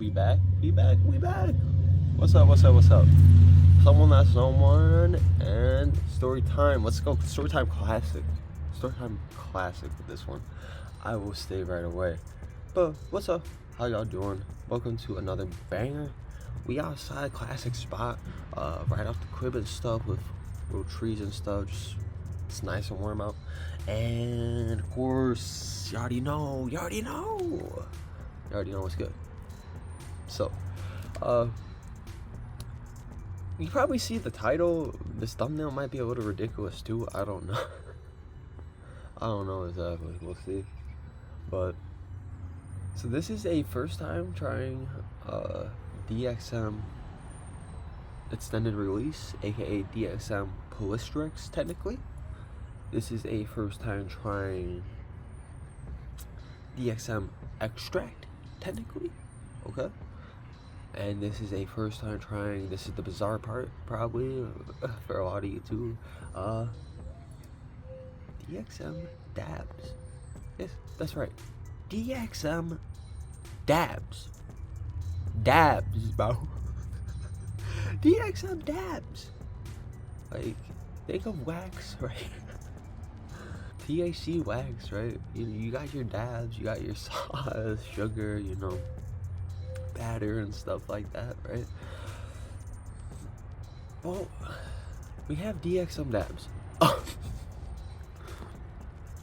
We back. What's up? Someone that's someone and story time. Let's go. Story time classic with this one. I will stay right away. But what's up? How y'all doing? Welcome to another banger. We outside, classic spot, right off the crib and stuff with little trees and stuff. Just it's nice and warm out. And of course, you already know what's good. So, you probably see the title. This thumbnail might be a little ridiculous too. I don't know. I don't know exactly. We'll see. But so this is a first time trying DXM extended release, aka DXM Polystrix. Technically, this is a first time trying DXM extract. Technically, okay. And this is a first time trying, this is the bizarre part, probably, for a lot of you too, DXM DABS. Yes, that's right. DXM DABS. DABS, bro. DXM DABS. Like, think of wax, right? THC wax, right? You got your dabs, you got your sauce, sugar, you know, batter and stuff like that, right? Well, we have DXM dabs. I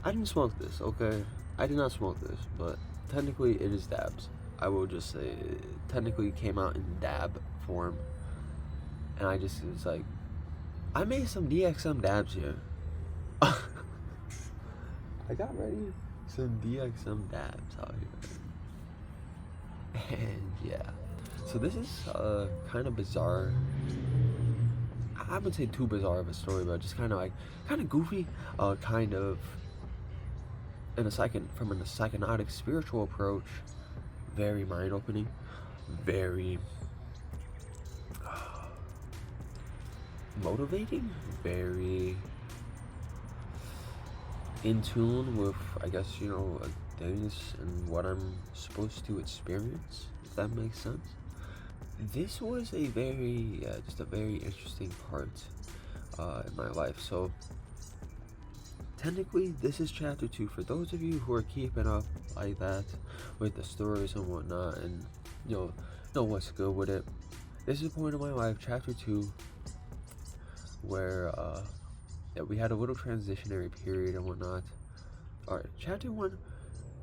didn't smoke this, okay? I did not smoke this, but technically it is dabs. I will just say it technically came out in dab form. And I just was like, I made some DXM dabs here. I got ready some DXM dabs out here. And yeah, so this is kind of bizarre. I wouldn't say too bizarre of a story, but just kind of goofy, kind of from a psychotic spiritual approach. Very mind opening, very motivating, very in tune with, I guess, you know, things and what I'm supposed to experience, if that makes sense. This was a very, just a very interesting part in my life. So, technically, this is chapter 2. For those of you who are keeping up like that with the stories and whatnot, and you know what's good with it. This is a point in my life, chapter 2, where we had a little transitionary period and whatnot. Alright, chapter 1,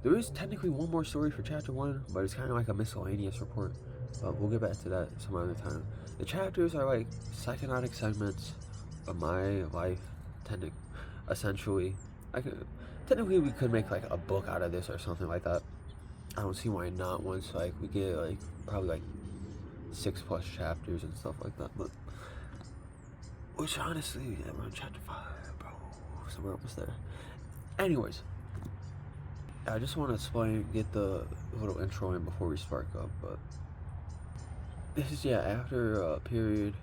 there is technically one more story for chapter 1, but it's kind of like a miscellaneous report. We'll get back to that some other time. The chapters are like psychotic segments of my life, essentially. Technically we could make like a book out of this or something like that. I don't see why not, once like we get like probably like 6+ chapters and stuff like that. But which honestly, yeah, we're on chapter 5, bro. So we're almost there. Anyways, I just want to get the little intro in before we spark up. But this is, yeah, after a period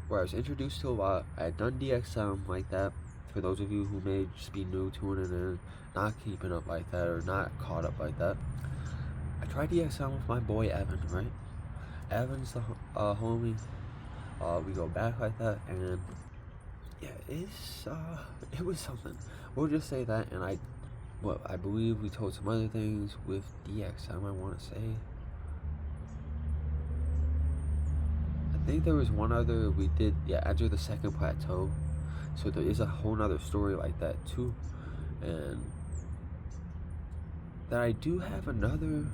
where I was introduced to a lot. I had done DXM like that. For those of you who may just be new tuning in, not keeping up like that, or not caught up like that, I tried DXM with my boy Evan, right? Evan's the homie. We go back like that, and yeah, it was something. We'll just say that. And I believe we told some other things with DXM. I want to say, I think there was one other we did. Yeah, enter the second plateau. So there is a whole nother story like that too, and that I do have another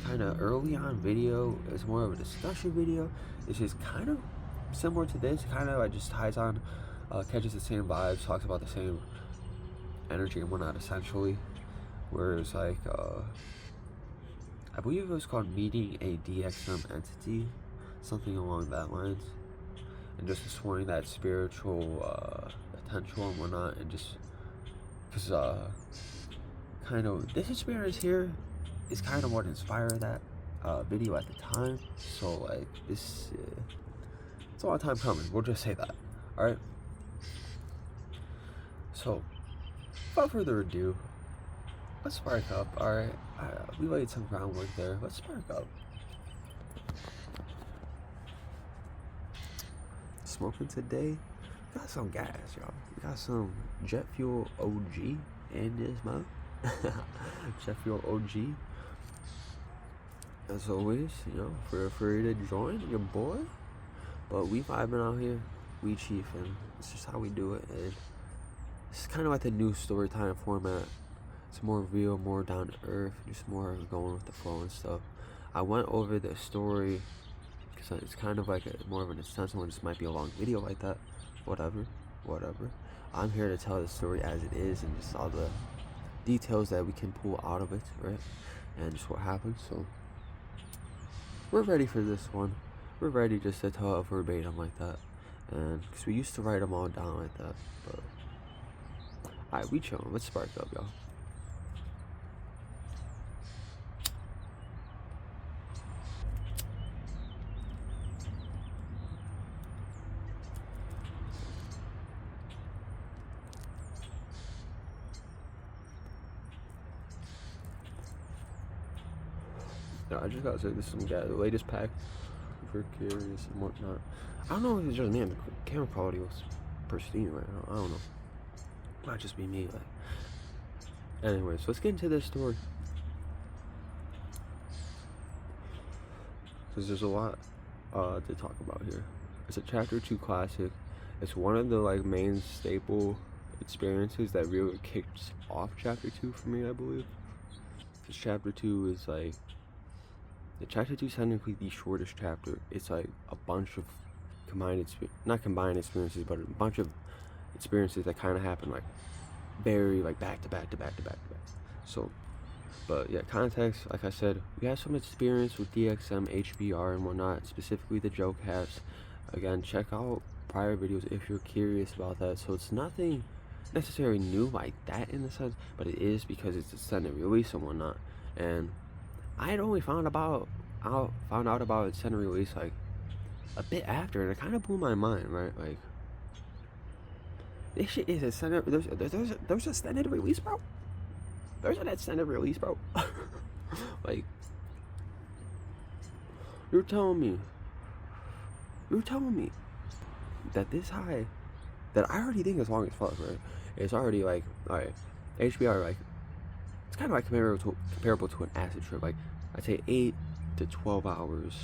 kind of early on video. It's more of a discussion video. It's just kind of similar to this, kind of, it just ties on, catches the same vibes, talks about the same energy and whatnot, essentially. Whereas like, I believe it was called Meeting a DXM Entity, something along that lines, and just exploring that spiritual potential and whatnot, and just because kind of this experience here is kind of what inspired that video at the time. So like this. It's a long time coming, we'll just say that. Alright? So, without further ado, let's spark up. Alright? We laid some groundwork there. Let's spark up. smoking today? We got some gas, y'all. We got some jet fuel OG in this month. Jet fuel OG. As always, you know, feel free to join your boy. But we vibing out here. We chiefing. It's just how we do it. And it's kind of like the new story time format. It's more real, more down to earth, just more going with the flow and stuff. I went over the story because it's kind of like more of an extensive one. This might be a long video like that. Whatever. I'm here to tell the story as it is and just all the details that we can pull out of it, right? And just what happened. So we're ready for this one. We're ready just to tell it verbatim like that. And because we used to write them all down like that. But alright, we chillin'. Let's spark up, y'all. No, I just gotta say, this is some guy, the latest pack for curious and whatnot. I don't know if it's just me and the camera quality was pristine right now. I don't know. Might just be me. Like, anyways, let's get into this story. Because there's a lot to talk about here. It's a chapter 2 classic. It's one of the like main staple experiences that really kicks off chapter 2 for me, I believe. Because chapter 2 is like, the chapter 2 is technically the shortest chapter. It's like a bunch of not combined experiences, but a bunch of experiences that kind of happen like very like back to back. So, but yeah, context, like I said, we have some experience with DXM, HBR and whatnot, specifically the joke hats. Again, check out prior videos if you're curious about that. So it's nothing necessarily new like that in the sense, but it is because it's extended release and whatnot. And I had only found out about extended release like a bit after, and it kind of blew my mind, right? Like, this shit is extended. There's extended release, bro. There's an extended release, bro. Like, you're telling me that this high, that I already think is long as fuck, right? It's already like, alright, HBR, like, it's kind of like comparable to an acid trip. Like, I'd say 8 to 12 hours,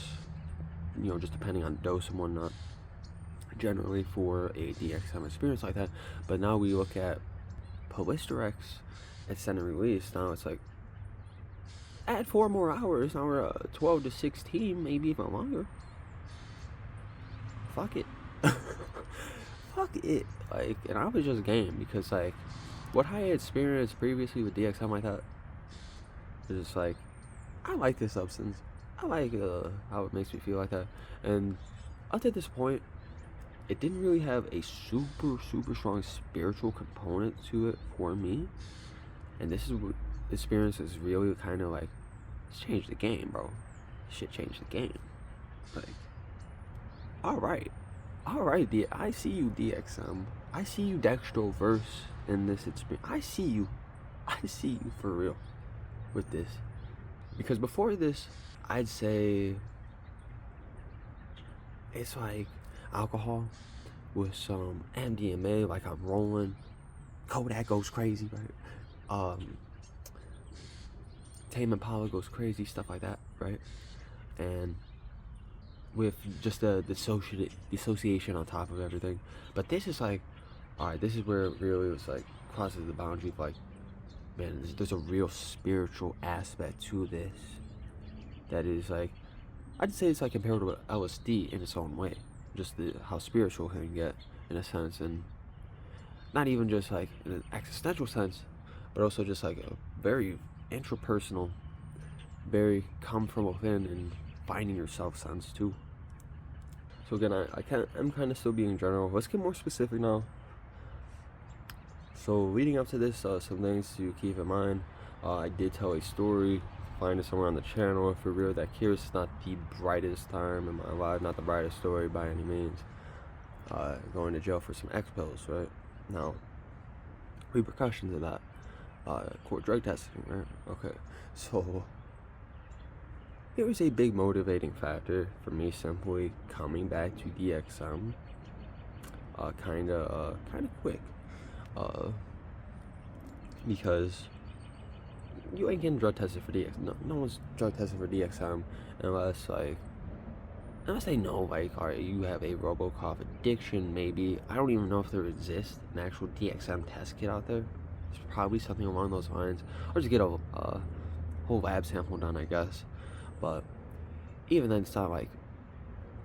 you know, just depending on dose and whatnot, generally for a DXM experience like that. But now we look at Polysterex extended release. Now it's like, add 4 more hours. Now we're 12 to 16, maybe even longer. Fuck it. Fuck it. Like, and I was just game because like, what I had experienced previously with DXM like that is just like, I like this substance. I like how it makes me feel like that. And up to this point, it didn't really have a super strong spiritual component to it for me. And this is what experience is really kind of like, it's changed the game, bro. Shit changed the game. Like, alright, I see you, DXM. I see you, Dexter verse in this experience. I see you for real with this. Because before this, I'd say it's like alcohol with some MDMA, like I'm rolling. Kodak goes crazy, right? Tame Impala goes crazy, stuff like that, right? And with just the dissociation on top of everything. But this is like, alright, this is where it really was like crosses the boundary of like, man, there's a real spiritual aspect to this that is like, I'd say it's like comparable to LSD in its own way, just how spiritual it can get in a sense, and not even just like in an existential sense, but also just like a very intrapersonal, very come from within and finding yourself sense too. So again, I'm kind of still being general. Let's get more specific now. So leading up to this, some things to keep in mind. I did tell a story, find it somewhere on the channel if you're real that curious. It's not the brightest time in my life, not the brightest story by any means. Going to jail for some X-pills, right? Now, repercussions of that. Court drug testing, right? Okay, so it was a big motivating factor for me simply coming back to DXM kind of quick, because you ain't getting drug tested for DXM. No one's drug tested for DXM unless they know, like, all right, you have a Robocop addiction, maybe. I don't even know if there exists an actual DXM test kit out there. It's probably something along those lines, or just get a whole lab sample done, I guess. But even then, it's not like,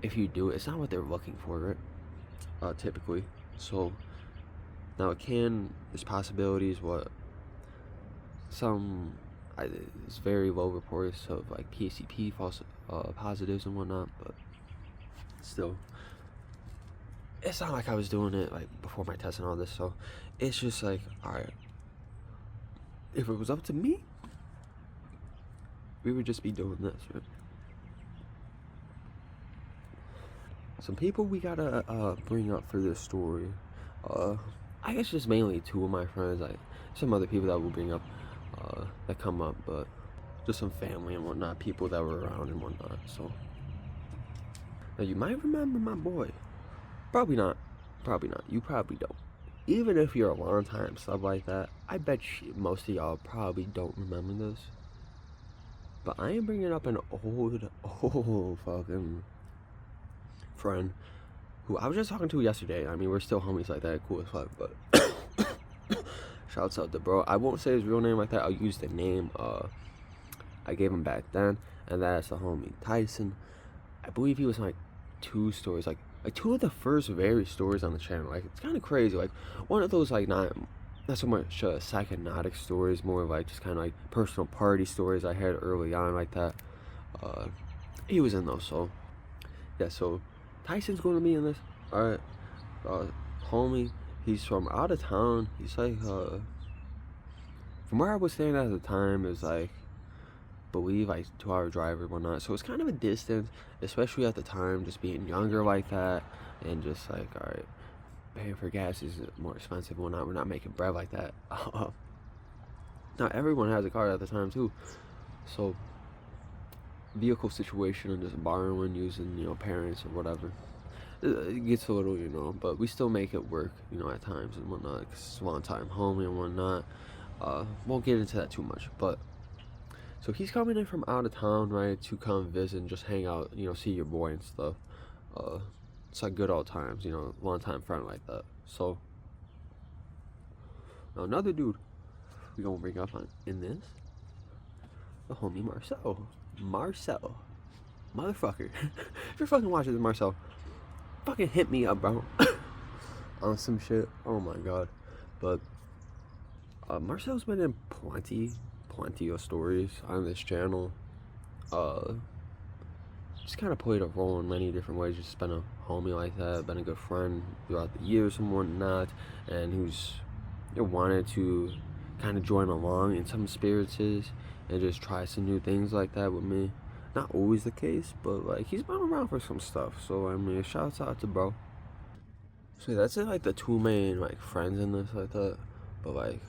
if you do it, it's not what they're looking for, right? Typically. So now there's possibilities. It's very low reports of like PCP false positives and whatnot, but still, it's not like I was doing it like before my test and all this. So it's just like, all right, if it was up to me, we would just be doing this, right? Some people we gotta bring up for this story. I guess just mainly two of my friends. Like some other people that will bring up, that come up, but just some family and whatnot, people that were around and whatnot. So now you might remember my boy. Probably not. You probably don't. Even if you're a long time sub like that, I bet most of y'all probably don't remember this. But I am bringing up an old fucking friend who I was just talking to yesterday. I mean, we're still homies like that, cool as fuck, but shouts out to bro. I won't say his real name like that. I'll use the name I gave him back then, and that's the homie Tyson. I believe he was like 2 stories, like 2 of the first very stories on the channel. Like, it's kind of crazy. Like, one of those, like, not so much psychotic stories, more like just kind of like personal party stories I had early on like that. He was in those. So yeah, so Tyson's going to be in this. All right, homie, he's from out of town. He's like from where I was staying at the time is like, believe like 2-hour drive or whatnot. So it's kind of a distance, especially at the time, just being younger like that, and just like, all right, paying for gas is more expensive and whatnot. We're not making bread like that. Not everyone has a car at the time too, so vehicle situation and just borrowing, using, you know, parents or whatever, it gets a little, you know, but we still make it work, you know, at times and whatnot, because it's a long time homie and whatnot. Won't get into that too much, but so he's coming in from out of town, right, to come visit and just hang out, you know, see your boy and stuff. It's like good old times, you know, long time friend like that. So now another dude we gonna bring up in this, the homie Marcel, motherfucker. If you're fucking watching this, Marcel, fucking hit me up, bro. On some shit. Oh my god. But Marcel's been in plenty of stories on this channel. Just kind of played a role in many different ways. Just been a homie like that, been a good friend throughout the years and whatnot, and who's, you know, wanted to kind of join along in some spirits and just try some new things like that with me. Not always the case, but like, he's been around for some stuff. So I mean, shouts out to bro. So that's it, like the 2 main like friends in this like that. But like,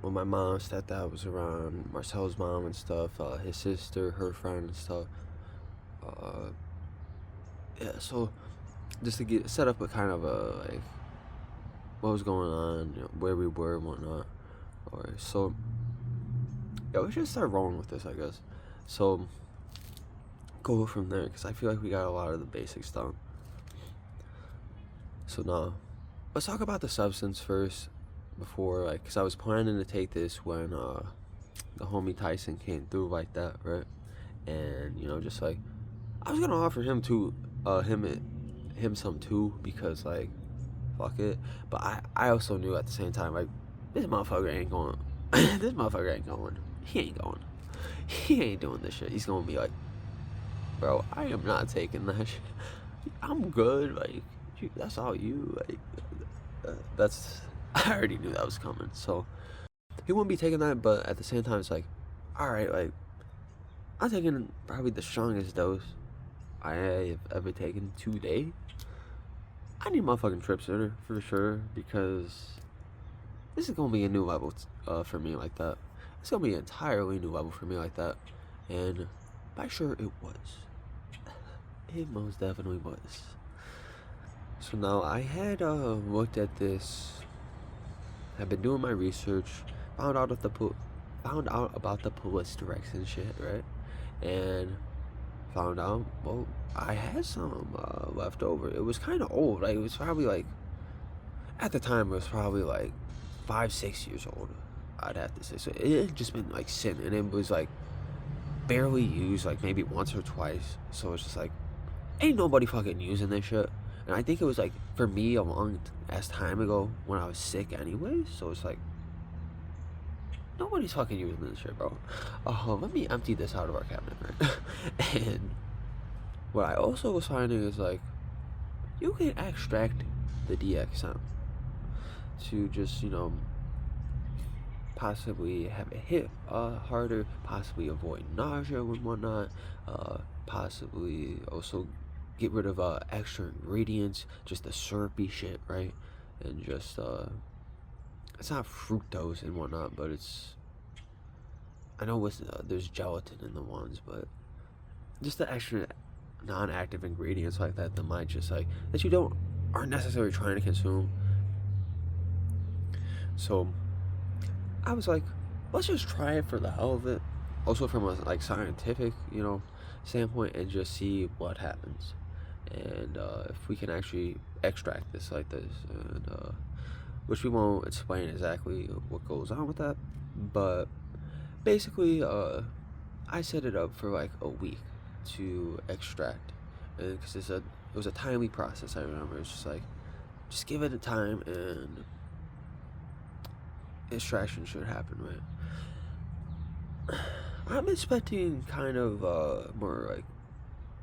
when my mom, stepdad was around, Marcel's mom and stuff, his sister, her friend and stuff. Yeah, so just to get set up a kind of a like what was going on, you know, where we were and whatnot. Alright, so yeah, we should start rolling with this, I guess. So go from there, because I feel like we got a lot of the basics done. So now let's talk about the substance first, before, like, because I was planning to take this when the homie Tyson came through like that, right? And, you know, just like, I was gonna offer him to him some too, because like, fuck it. But I also knew at the same time, like, this motherfucker ain't going. This motherfucker ain't going. He ain't going. He ain't doing this shit. He's gonna be like, bro, I am not taking that shit. I'm good. Like, that's all you. Like, that's. I already knew that was coming. So he wouldn't be taking that. But at the same time, it's like, all right, like, I'm taking probably the strongest dose I have ever taken today. I need motherfucking trip center for sure, because this is gonna be a new level for me like that. It's gonna be an entirely new level for me like that, and by sure it was. It most definitely was. So now I had looked at this. I've been doing my research, found out about the police directs and shit, right? And found out, well, I had some left over. It was kind of old. Like, it was probably like, at the time, it was probably like 5-6 years old, I'd have to say. So it had just been like sitting, and it was like barely used, like maybe once or twice. So it's just like, ain't nobody fucking using this shit. And I think it was like, for me, a long ass time ago when I was sick anyway. So it's like, nobody's fucking using this shit, bro. Let me empty this out of our cabinet, right? And what I also was finding is like, you can extract the DXM to just, you know, possibly have it hit harder, possibly avoid nausea and whatnot, possibly also get rid of extra ingredients, just the syrupy shit, right? And just it's not fructose and whatnot, but it's, I know with there's gelatin in the ones, but just the extra non-active ingredients like that might just like that you aren't necessarily trying to consume. So I was like, let's just try it for the hell of it, also from a like scientific, you know, standpoint, and just see what happens. And if we can actually extract this like this, and which we won't explain exactly what goes on with that, but basically I set it up for like a week to extract, and because it was a timely process. I remember it's just like, just give it a time and extraction should happen, right? I'm expecting kind of more like,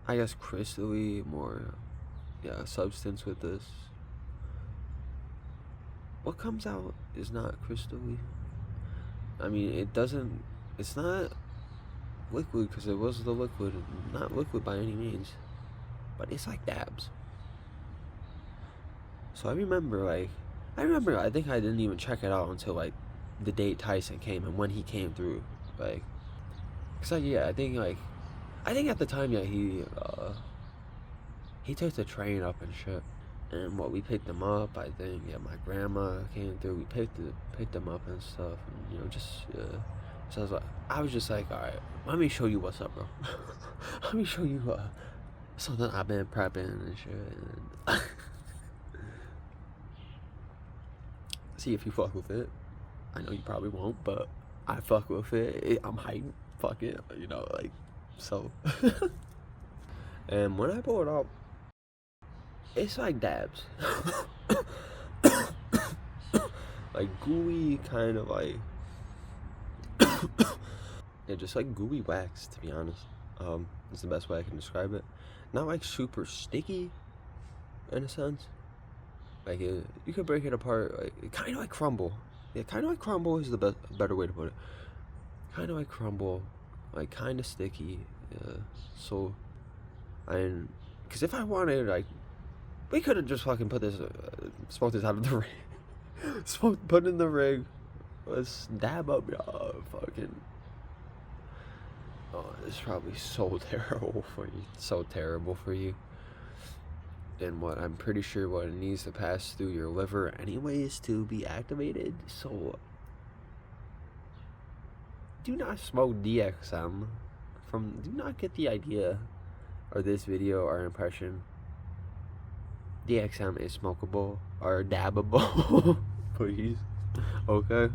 I guess, crystally, more substance with this. What comes out is not crystally. I mean, it's not liquid, because it was the liquid, not liquid by any means, but it's like dabs. So I think I didn't even check it out until like the day Tyson came and when he came through, like, cause like, yeah, I think at the time, yeah, he took the train up and shit, and we picked him up. I think, yeah, my grandma came through. We picked him up and stuff, and you know, just so I was just like, all right, let me show you what's up, bro. Let me show you something I've been prepping and shit, and see if you fuck with it. I know you probably won't, but I fuck with it. I'm hyped. Fuck it, you know, like, so. And when I pull it up, it's like dabs. Like gooey, kind of like, yeah, just like gooey wax, to be honest. It's the best way I can describe it. Not like super sticky, in a sense. Like you could break it apart, like kind of like crumble. Yeah, kind of like crumble is the better way to put it. Kind of like crumble, like kind of sticky. So, because if I wanted, like, we could have just fucking put this, smoked this out of the rig. Put in the rig. Let's dab up, y'all. Fucking. Oh, it's probably so terrible for you. So terrible for you. And I'm pretty sure what it needs to pass through your liver anyways to be activated. So do not smoke DXM. Do not get the idea or this video or impression DXM is smokable or dabbable. Please. Okay.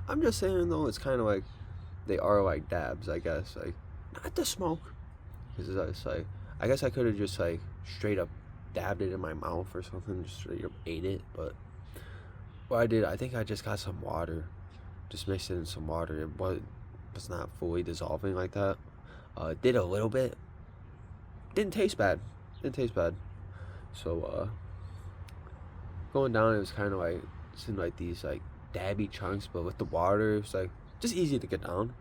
I'm just saying though, it's kind of like they are like dabs, I guess, like not to smoke, because it's like, I guess I could have just like straight up dabbed it in my mouth or something, just straight up ate it. But what I did, I think I just got some water, just mixed it in some water. It was not fully dissolving like that. It did a little bit. Didn't taste bad. So going down, it was kind of like, seemed like these like dabby chunks, but with the water, it's like just easy to get down.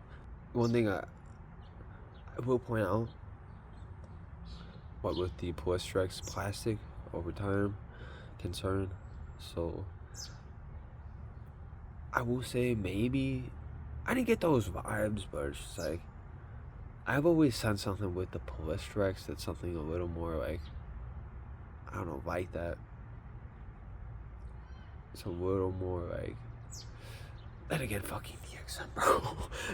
One thing I will point out, what with the Polystrex plastic over time concern, so I will say maybe I didn't get those vibes, but it's just like I've always sensed something with the Polistrex that's something a little more like, I don't know, like that. It's a little more like, then again, fucking DXM, bro.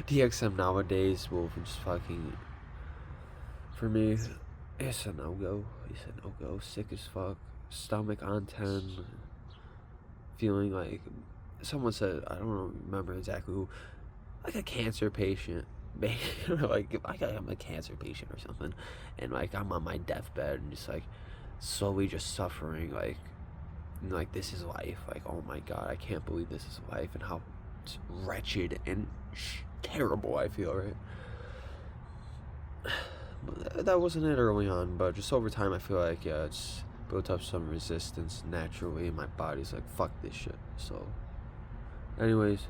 DXM nowadays will just fucking, for me, it's a no-go. It's a no-go. Sick as fuck. Stomach on 10. Feeling like, someone said, I don't remember exactly who, like a cancer patient. Like, I'm a cancer patient or something. And like, I'm on my deathbed and just like, slowly just suffering. Like this is life. Like, oh my god, I can't believe this is life. And how wretched and terrible I feel, right? But that wasn't it early on, but just over time I feel like, yeah, it's built up some resistance naturally, and my body's like, fuck this shit. So anyways,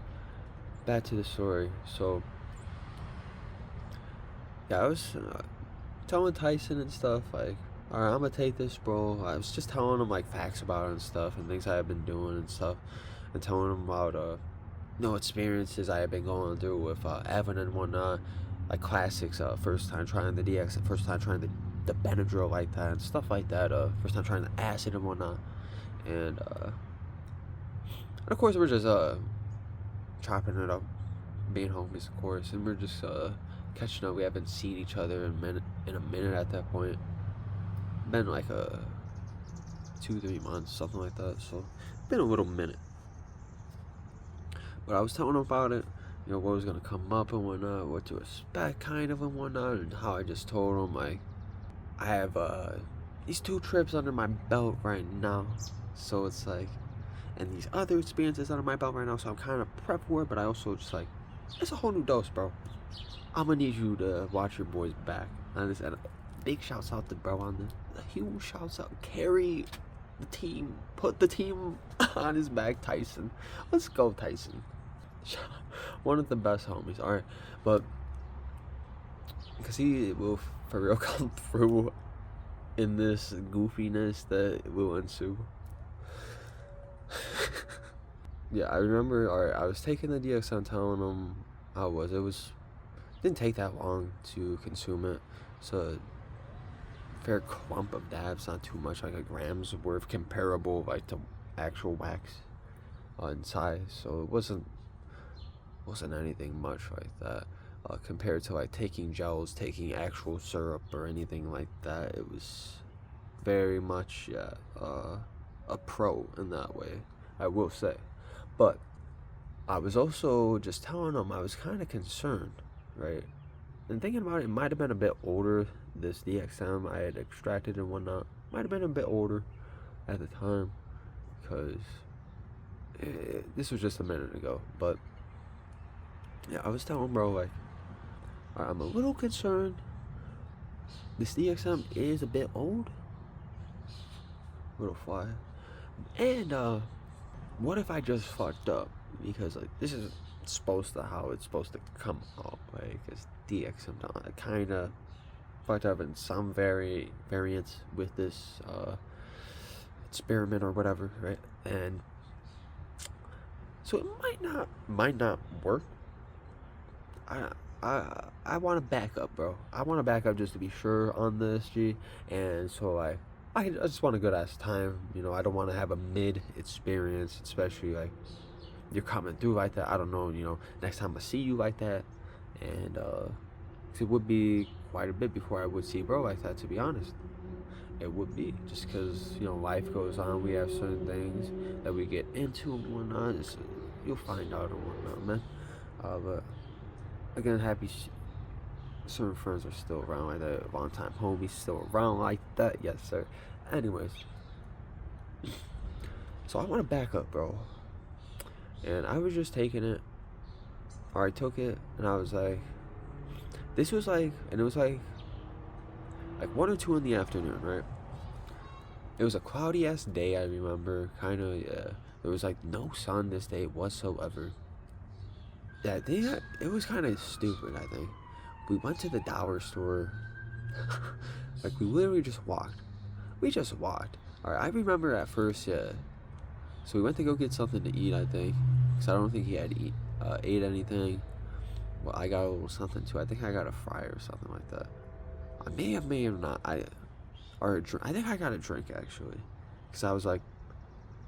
back to the story. So yeah, I was telling Tyson and stuff, like, alright, I'm gonna take this, bro. I was just telling him like facts about it and stuff, and things I have been doing and stuff, and telling him about experiences I have been going through with Evan and whatnot, like classics, first time trying the DX, first time trying the Benadryl like that, and stuff like that, first time trying the acid and whatnot, and of course we're just chopping it up, being homies, of course, and we're just catching up. We haven't seen each other in a minute at that point. Been like 2-3 months, something like that, so been a little minute. But I was telling him about it, you know, what was gonna come up and whatnot, what to expect kind of and whatnot, and how I just told him, like, I have these 2 trips under my belt right now, so it's like, and these other experiences under my belt right now, so I'm kind of prepped for it, but I also just like, it's a whole new dose, bro. I'm gonna need you to watch your boys back. And big shouts out to bro on the huge shouts out, carry the team, put the team on his back, Tyson. Let's go, Tyson. One of the best homies. Alright, but because he will for real come through in this goofiness that will ensue. Yeah, I remember, alright, I was taking the DXM, telling him how it was. Didn't take that long to consume it. It's a fair clump of dabs, not too much, like a gram's worth, comparable like to actual wax in size. So it wasn't anything much like that compared to like taking gels, taking actual syrup or anything like that. It was very much a pro in that way, I will say. But I was also just telling him I was kind of concerned, right? And thinking about it, it might have been a bit older. This DXM I had extracted and whatnot might have been a bit older at the time, because this was just a minute ago. But yeah, I was telling bro, like, I'm a little concerned. This DXM is a bit old, little fly, and what if I just fucked up? Because like, this is supposed to how it's supposed to come out, right? Because DXM kind of fucked up in some variants with this experiment or whatever, right? And so it might not work. I want to back up, bro. I want to back up just to be sure on this, G. And so I just want a good ass time, you know. I don't want to have a mid experience, especially like you're coming through like that. I don't know, you know, next time I see you like that. And it would be quite a bit before I would see bro like that, to be honest. It would be, just because, you know, life goes on. We have certain things that we get into and whatnot. You'll find out and whatnot, man. But again, happy certain friends are still around like that. Long time homies still around like that. Yes, sir. Anyways, so I want to back up, bro. And I was just taking it, or I took it, and I was like, this was like, and it was like 1 or 2 in the afternoon, right? It was a cloudy ass day, I remember, kind of. Yeah, there was like no sun this day whatsoever. That day, it was kind of stupid, I think. We went to the dollar store. Like, we literally just walked. We just walked. Alright, I remember at first, yeah. So we went to go get something to eat, I think. Because I don't think he had ate anything. Well, I got a little something too. I think I got a fryer or something like that. I may have not. I think I got a drink actually, because I was like,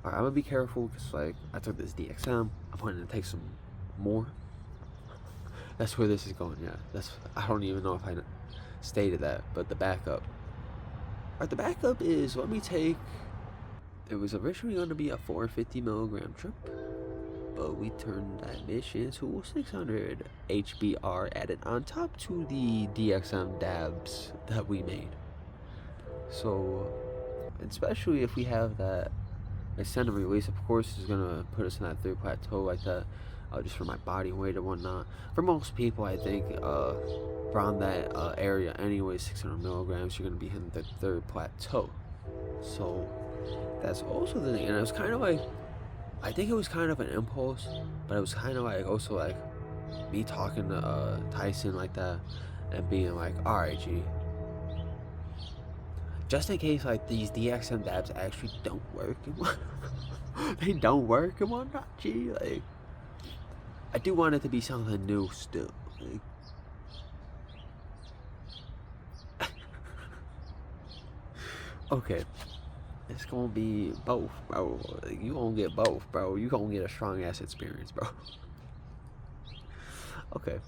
all right, I'm gonna be careful because like I took this DXM. I'm planning to take some more. That's where this is going. Yeah, I don't even know if I stated that, but the backup. All right, the backup is let me take. It was originally going to be a 450 milligram trip, but we turned that mission to 600 HBr added on top to the DXM DABS that we made. So, especially if we have that extended release, of course, is going to put us in that third plateau like that, just for my body weight and whatnot. For most people, I think around that area anyway, 600 milligrams, you're going to be hitting the third plateau. So that's also the thing, and it was kind of like, I think it was kind of an impulse, but it was kind of like also like me talking to Tyson like that and being like, all right, G, just in case like these DXM dabs actually don't work and they don't work and whatnot, G, like I do want it to be something new still. Like, okay. It's gonna be both, bro. You gonna get both, bro. You gonna get a strong ass experience, bro. Okay.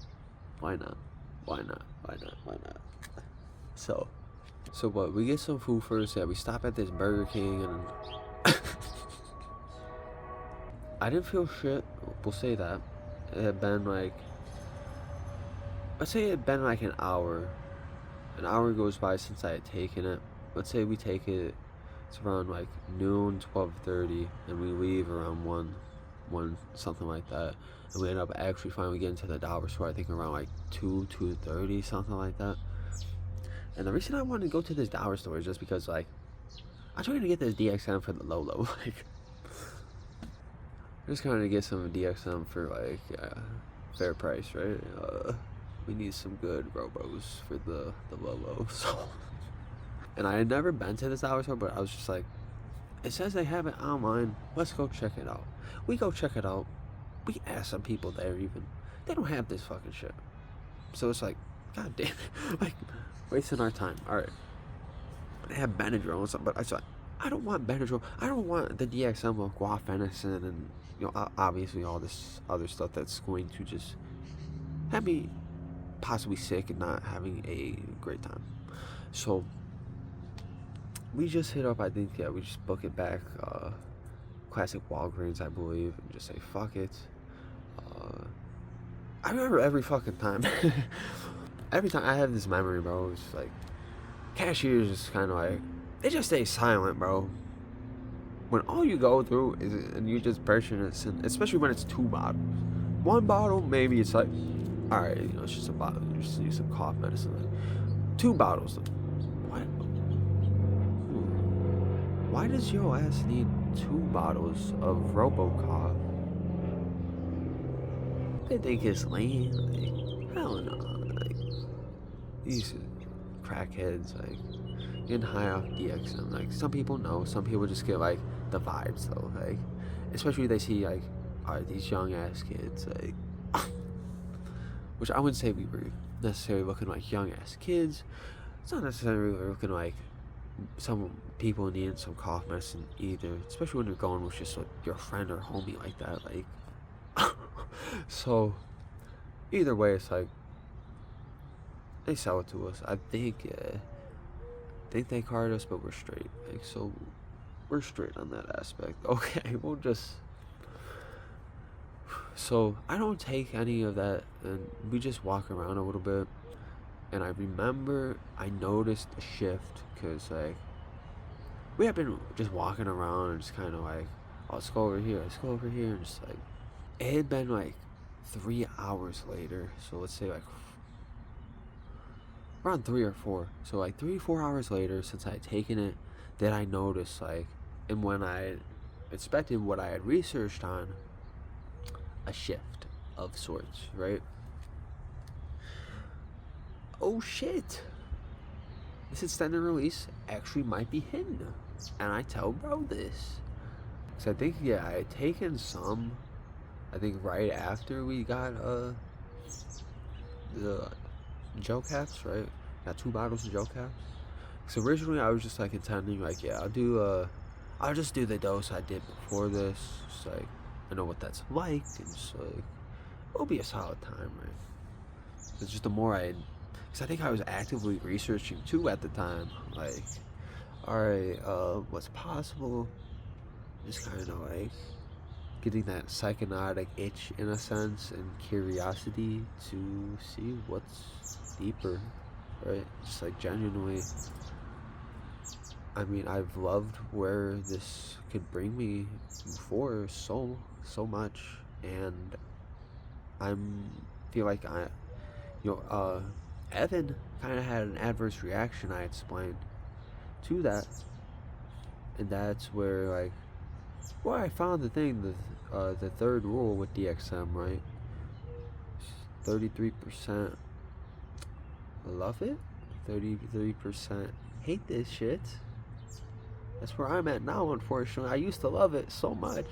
Why not? Why not? Why not? Why not? So what? We get some food first. Yeah, we stop at this Burger King and I didn't feel shit. We'll say that. It had been like, let's say it had been like an hour. An hour goes by since I had taken it. Let's say we take it. It's around like noon, 12:30, and we leave around 1, something like that. And we end up actually finally getting to the dollar store, I think around like 2:30, something like that. And the reason I wanted to go to this dollar store is just because like, I'm trying to get this DXM for the low. Like, I'm just trying to get some DXM for like, fair price, right? We need some good robos for the low, so. And I had never been to this dollar store, but I was just like, it says they have it online. Let's go check it out. We go check it out. We ask some people there even. They don't have this fucking shit. So it's like, god damn it. Like, wasting our time. Alright. They have Benadryl and stuff, but I was like, I don't want Benadryl. I don't want the DXM of guafenicin and, you know, obviously all this other stuff that's going to just have me possibly sick and not having a great time. So we just hit up, I think, yeah, we just book it back, classic Walgreens, I believe, and just say, fuck it. I remember every fucking time, every time I have this memory, bro, it's like, cashiers just kind of like, they just stay silent, bro. When all you go through is, and you just purchase it, and especially when it's 2 bottles. 1 bottle, maybe it's like, alright, you know, it's just a bottle, you just need some cough medicine. Like, 2 bottles, what? Why does your ass need 2 bottles of RoboCop? They think it's lean. Like, hell no. Like, these crackheads, like, getting high off DXM. Like, some people know. Some people just get, like, the vibes, though. Like, especially they see, like, alright, these young ass kids, like, which I wouldn't say we were necessarily looking like young ass kids. It's not necessarily looking like some people needing some cough medicine either, especially when you're going with just like your friend or homie like that, like. So either way, it's like they sell it to us. I think they card us, but we're straight. Like, so we're straight on that aspect. Okay, we'll just. So I don't take any of that, and we just walk around a little bit. And I remember I noticed a shift, because like we have been just walking around and just kind of like, oh, let's go over here, and just like, it had been like 3 hours later, so let's say like around 3 or 4, so like 3 or 4 hours later since I had taken it, that I noticed, like, and when I inspected what I had researched on, a shift of sorts, right? Oh shit, this extended release actually might be hidden. And I tell bro this, because I think, yeah, I had taken some, I think right after we got the gel caps, right? Got 2 bottles of gel caps. So originally I was just like intending like, yeah, I'll just do the dose I did before this. It's like, I know what that's like, and it's like, it'll be a solid time, right? It's just the more because I think I was actively researching too at the time, like, alright, what's possible, just kind of like getting that psychotic itch in a sense, and curiosity to see what's deeper, right? Just like genuinely, I mean, I've loved where this could bring me before so much, and feel like Evan kind of had an adverse reaction I explained to that, and that's where like, well, I found the third rule with DXM, right? 33% love it, 33% hate this shit. That's where I'm at now, unfortunately. I used to love it so much,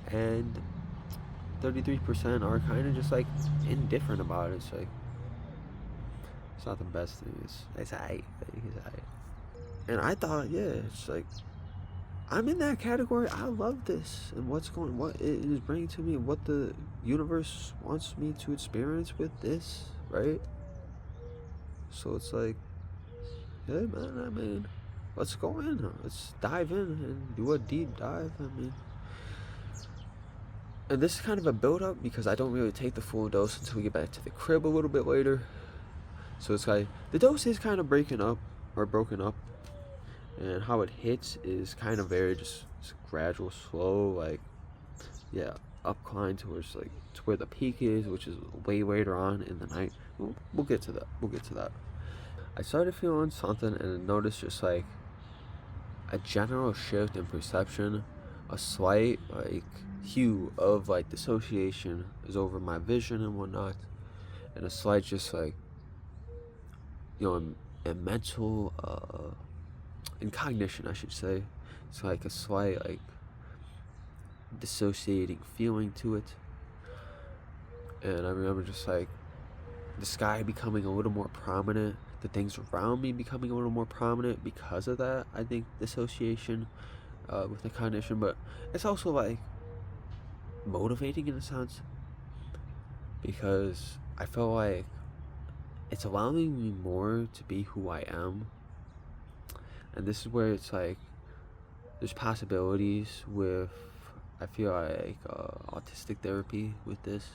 and 33% are kind of just like indifferent about it. It's like, it's not the best thing. It's aight. And I thought, yeah, it's like, I'm in that category. I love this, and what it is bringing to me, what the universe wants me to experience with this, right? So it's like, hey man, I mean, let's go in. Let's dive in and do a deep dive. I mean, and this is kind of a build-up because I don't really take the full dose until we get back to the crib a little bit later. So it's like, the dose is kind of broken up, and how it hits is kind of very just gradual, slow, like, yeah, upcline towards like to where the peak is, which is way later on in the night. We'll get to that. I started feeling something, and I noticed just like a general shift in perception, a slight like hue of like dissociation is over my vision and whatnot, and a slight just like, you know, a mental incognition, I should say. It's like a slight like dissociating feeling to it. And I remember just like the sky becoming a little more prominent, the things around me becoming a little more prominent because of that. I think dissociation with the cognition, but it's also like motivating in a sense, because I feel like it's allowing me more to be who I am. And this is where it's like, there's possibilities with, I feel like, autistic therapy with this.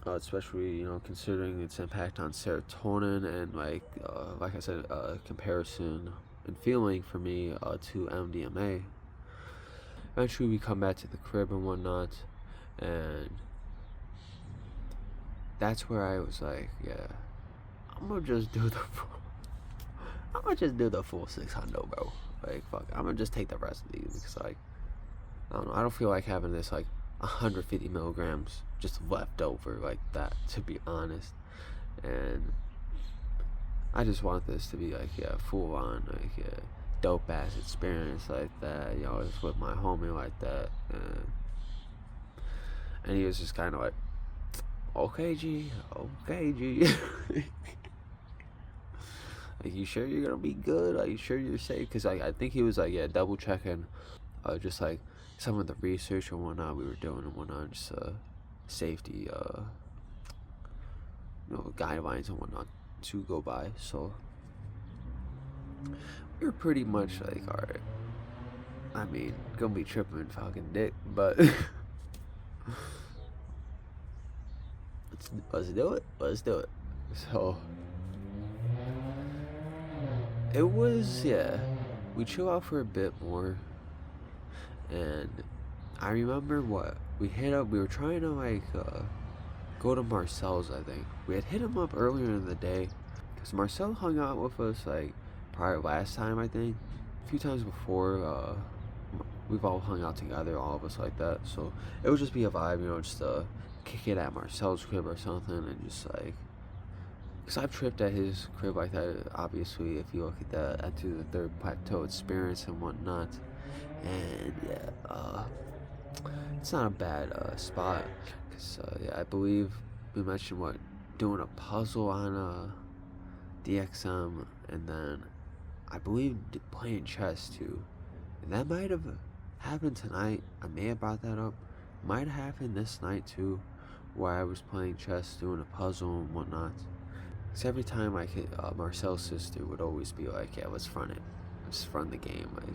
Especially, you know, considering its impact on serotonin and like I said, comparison and feeling for me to MDMA. Eventually we come back to the crib and whatnot, and that's where I was like, yeah, I'm gonna just do the full 600, bro. Like, fuck, I'm gonna just take the rest of these, because like, I don't know, I don't feel like having this like 150 milligrams just left over like that, to be honest. And I just want this to be like, yeah, full on, like, yeah, dope ass experience like that. You know, it's with my homie like that, and he was just kind of like, okay G, like, you sure you're gonna be good? Are you sure you're safe? Because I think he was like, yeah, double checking just like some of the research and whatnot we were doing and whatnot, just safety you know, guidelines and whatnot to go by. So we were pretty much like, alright, I mean, gonna be tripping fucking dick, but let's do it. So it was, yeah, we chill out for a bit more, and I remember we were trying to like go to Marcel's. I think we had hit him up earlier in the day, because Marcel hung out with us like prior last time, I think a few times before. We've all hung out together, all of us like that, so it would just be a vibe, you know, just kick it at Marcel's crib or something, and just like, because I've tripped at his crib like that, obviously, if you look at that, into the third plateau experience and whatnot. And yeah, it's not a bad spot, because yeah, I believe we mentioned what, doing a puzzle on a DXM, and then I believe playing chess too. And that might have happened tonight. I may have brought that up. Might have happened this night too, where I was playing chess, doing a puzzle and whatnot. Because every time I could, Marcel's sister would always be like, yeah, let's run it. Let's run the game. Like,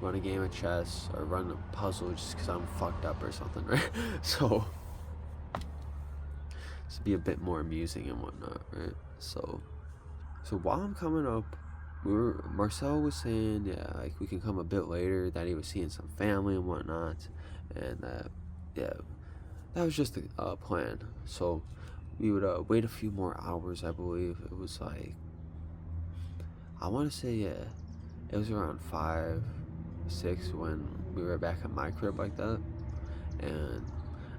run a game of chess or run a puzzle just because I'm fucked up or something, right? So, to be a bit more amusing and whatnot, right? So while I'm coming up, Marcel was saying, yeah, like we can come a bit later, that he was seeing some family and whatnot, and yeah, that was just the plan. So we would wait a few more hours. I believe it was like, I want to say, yeah, it was around 5, 6 when we were back at my crib like that, and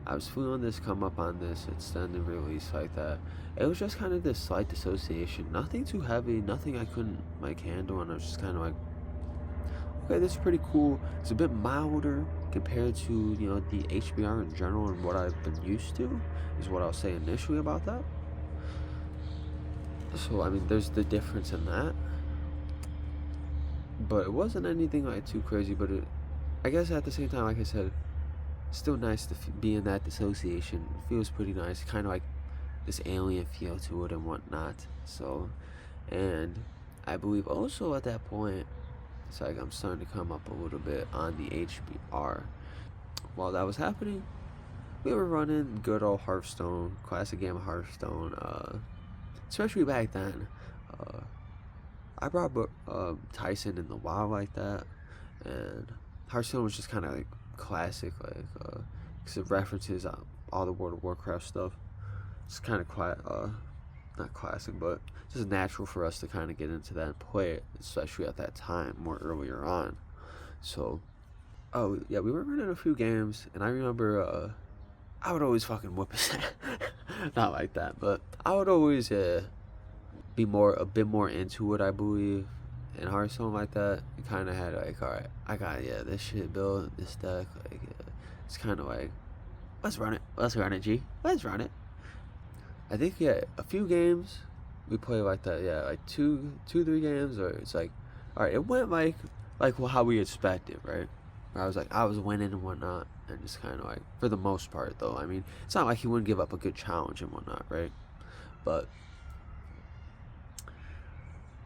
I was feeling this come up on this extended release like that. It was just kind of this slight dissociation, nothing too heavy, nothing I couldn't like handle, and I was just kind of like, okay, this is pretty cool. It's a bit milder compared to, you know, the HBR in general and what I've been used to, is what I'll say initially about that. So I mean, there's the difference in that, but it wasn't anything like too crazy. But I guess at the same time, like I said, still nice to be in that dissociation. It feels pretty nice, kind of like this alien feel to it and whatnot. So, and I believe also at that point, it's like I'm starting to come up a little bit on the HBR. While that was happening, we were running good old Hearthstone, classic game of Hearthstone. Especially back then, I brought Tyson in the WoW like that, and Hearthstone was just kind of like classic, like because it references all the World of Warcraft stuff. It's kind of not classic, but just natural for us to kind of get into that and play it, especially at that time, more earlier on. So, oh yeah, we were running a few games, and I remember I would always fucking whoop his ass. Not like that, but I would always be a bit more into it, I believe, in Hearthstone like that. It kind of had like, alright, I got, yeah, this shit built, this deck, like, it's kind of like, let's run it, G, let's run it. I think, yeah, a few games we play like that, yeah, like 3 games, or it's like, alright, it went like how we expected, right? Where I was winning and whatnot, and just kind of like, for the most part though, I mean, it's not like he wouldn't give up a good challenge and whatnot, right? But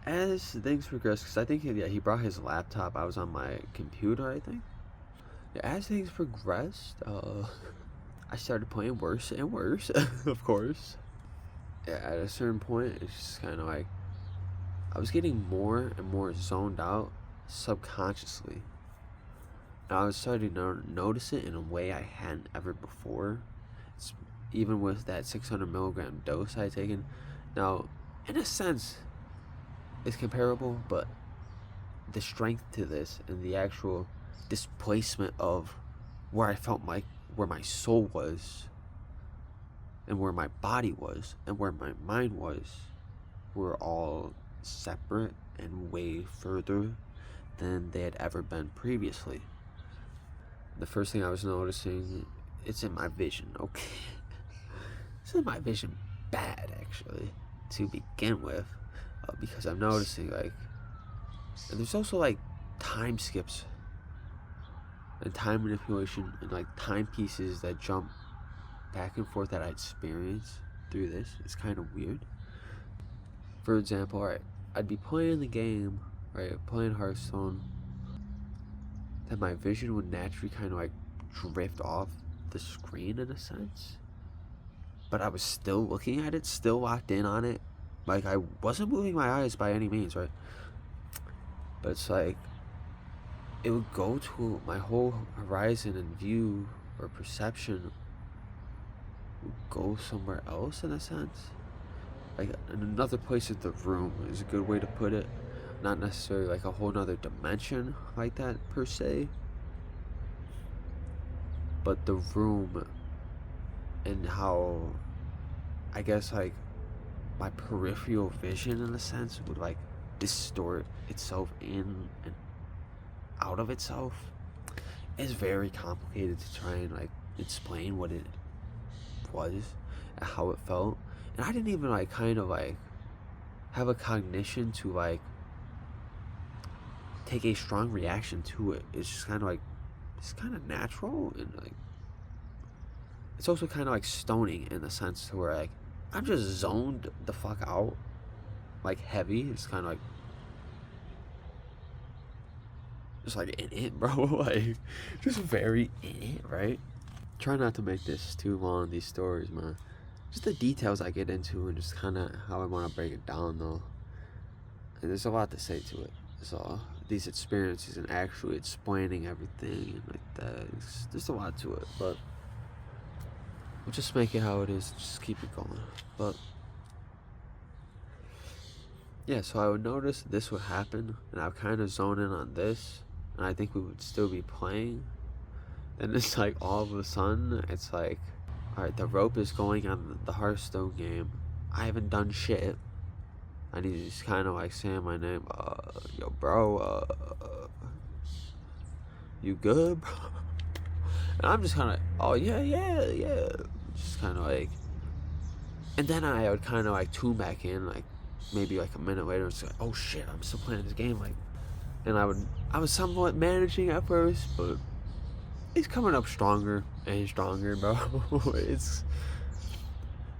as things progressed, because I think, yeah, he brought his laptop, I was on my computer, I think. Yeah, as things progressed, I started playing worse and worse, of course. Yeah, at a certain point, it's just kind of like, I was getting more and more zoned out subconsciously. And I was starting to notice it in a way I hadn't ever before. Even with that 600 milligram dose I had taken. Now, in a sense, it's comparable, but the strength to this and the actual displacement of where I felt where my soul was, and where my body was, and where my mind was, were all separate and way further than they had ever been previously. The first thing I was noticing, it's in my vision, okay? It's in my vision bad, actually, to begin with, because I'm noticing, like, and there's also, like, time skips and time manipulation and, like, timepieces that jump back and forth that I experience through this. It's kind of weird. For example, alright, I'd be playing the game, right, playing Hearthstone, then my vision would naturally kind of like drift off the screen in a sense, but I was still looking at it, still locked in on it, like I wasn't moving my eyes by any means, right? But it's like, it would go to my whole horizon and view or perception would go somewhere else in a sense, like in another place in the room is a good way to put it. Not necessarily like a whole nother dimension like that per se, but the room and how, I guess, like my peripheral vision in a sense would like distort itself in and out of itself. It's very complicated to try and like explain what it was. at how it felt, and I didn't even like kind of like have a cognition to like take a strong reaction to it. It's just kind of like, it's kind of natural, and like it's also kind of like stoning in the sense to where like I'm just zoned the fuck out, like heavy. It's kind of like just like in it, bro. Like just very in it, right? Try not to make this too long, these stories, man. Just the details I get into and just kind of how I want to break it down, though. And there's a lot to say to it. So these experiences and actually explaining everything and like that, there's a lot to it. But we'll just make it how it is. Just keep it going. But yeah, so I would notice this would happen, and I would kind of zone in on this, and I think we would still be playing. And it's like all of a sudden, it's like, alright, the rope is going on the Hearthstone game. I haven't done shit. I need to just kind of like say my name. Yo, bro, you good, bro? And I'm just kind of, oh, yeah. Just kind of like, and then I would kind of like tune back in, like maybe like a minute later. It's like, oh shit, I'm still playing this game. Like, and I was somewhat managing at first, but it's coming up stronger and stronger, bro. It's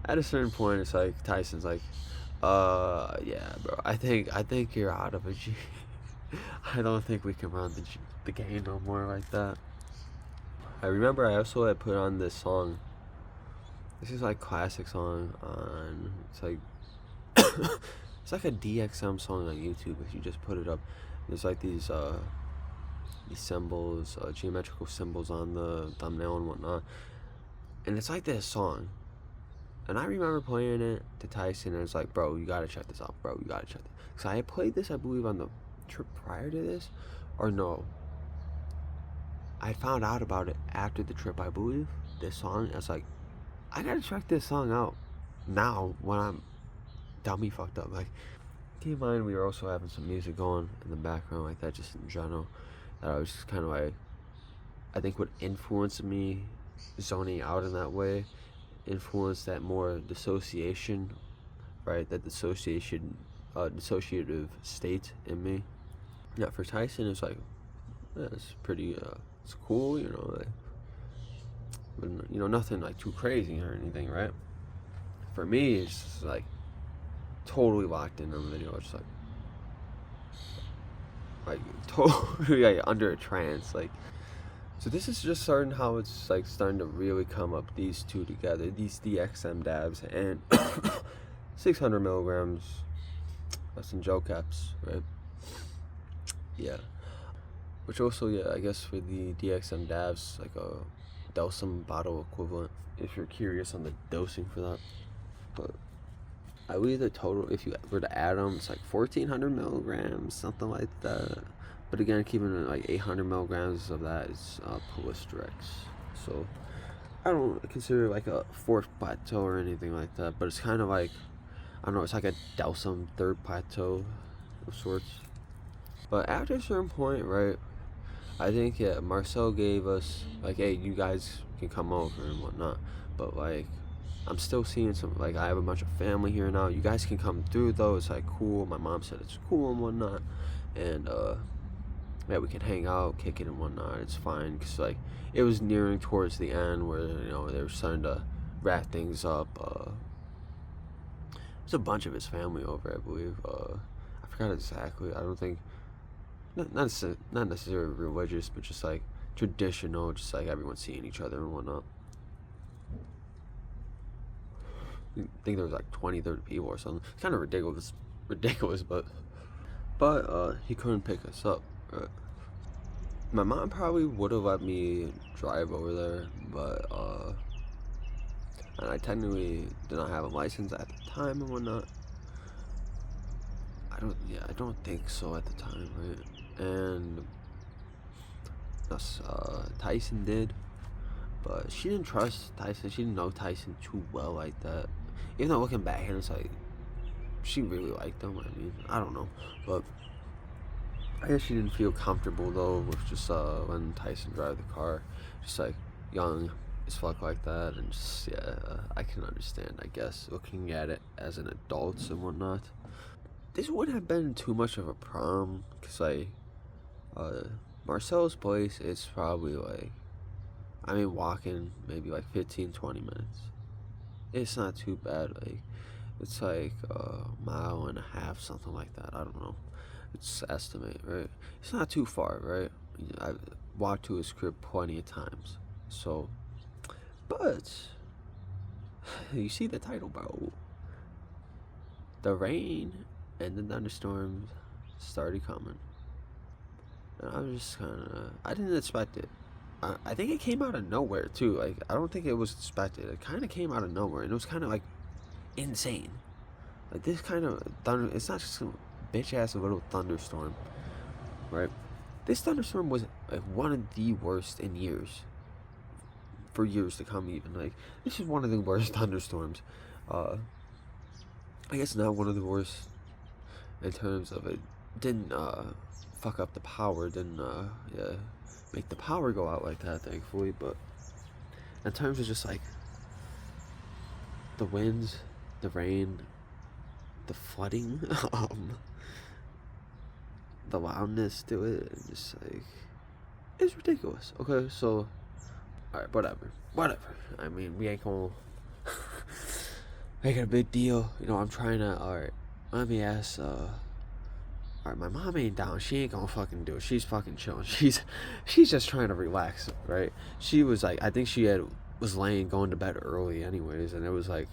at a certain point, it's like Tyson's like, yeah, bro. I think you're out of it, G. I don't think we can run the game no more like that. I remember I also had put on this song. This is like classic song on. It's like it's like a DXM song on YouTube. If you just put it up, there's like these symbols, geometrical symbols on the thumbnail and whatnot, and it's like this song. And I remember playing it to Tyson, and it's like, bro, you gotta check this out, bro. You gotta check this. Because I had played this, I believe, on the trip prior to this, or no. I found out about it after the trip, I believe. This song, I was like, I gotta check this song out now when I'm dummy fucked up. Like, keep in mind, we were also having some music going in the background like that, just in general. That I was just kind of like, I think would influence me zoning out in that way. Influence that more dissociation, right? That dissociative state in me. Yeah, for Tyson, it's like, yeah, it's pretty, it's cool, you know, like, but, you know, nothing like too crazy or anything, right? For me, it's just like totally locked in on the video. It's like totally like under a trance, like. So this is just starting how it's like starting to really come up, these two together, these DXM DABS and 600 milligrams, that's in gel caps, right? Yeah. Which also, yeah, I guess for the DXM DABS, like a Delsum bottle equivalent, if you're curious on the dosing for that. But I believe the total, if you were to add them, it's like 1400 milligrams, something like that. But again, keeping it like 800 milligrams of that is Polysterex. So I don't consider it like a fourth plateau or anything like that. But it's kind of like, I don't know, it's like a Delsum third plateau of sorts. But after a certain point, right, I think, yeah, Marcel gave us, like, hey, you guys can come over and whatnot. But like, I'm still seeing some, like, I have a bunch of family here now. You guys can come through though. It's like cool. My mom said it's cool and whatnot. And yeah, we can hang out, kick it and whatnot. It's fine, because like it was nearing towards the end where, you know, they were starting to wrap things up. There's a bunch of his family over, I believe. I forgot exactly. I don't think not necessarily religious, but just like traditional, just like everyone seeing each other and whatnot. I think there was like 20-30 people or something. It's kind of ridiculous, but he couldn't pick us up. Right. My mom probably would have let me drive over there, but and I technically did not have a license at the time and whatnot. I don't think so at the time, right? And Tyson did, but she didn't trust Tyson. She didn't know Tyson too well like that. Even though looking back, and it's like she really liked him. I mean, I don't know, but I guess she didn't feel comfortable though with just when Tyson drive the car, just like young, as fuck like that, and just, yeah, I can understand, I guess, looking at it as an adult and whatnot. This wouldn't have been too much of a problem, because, like, Marcel's place is probably, like, I mean, walking maybe, like, 15-20 minutes. It's not too bad, like, it's, like, a mile and a half, something like that, I don't know. It's estimate, right? It's not too far, right? I've walked to his crib plenty of times, so, but, you see the title, bro. The rain and the thunderstorms started coming. And I was just kind of, I didn't expect it. I think it came out of nowhere, too. Like, I don't think it was expected. It kind of came out of nowhere, and it was kind of, like, insane. Like, this kind of thunder, it's not just some bitch-ass little thunderstorm, right? This thunderstorm was, like, one of the worst in years. For years to come, even. Like, this is one of the worst thunderstorms. I guess not one of the worst in terms of it didn't, fuck up the power, didn't, yeah, make the power go out like that, thankfully, but in terms of just, like, the winds, the rain, the flooding, the loudness to it, and just, like, it's ridiculous, okay, so, alright, whatever, I mean, we ain't gonna make it a big deal, you know, I'm trying to, alright, let me ask, alright, my mom ain't down. She ain't gonna fucking do it. She's fucking chilling. She's just trying to relax, right? She was like, I think she was going to bed early anyways, and it was like,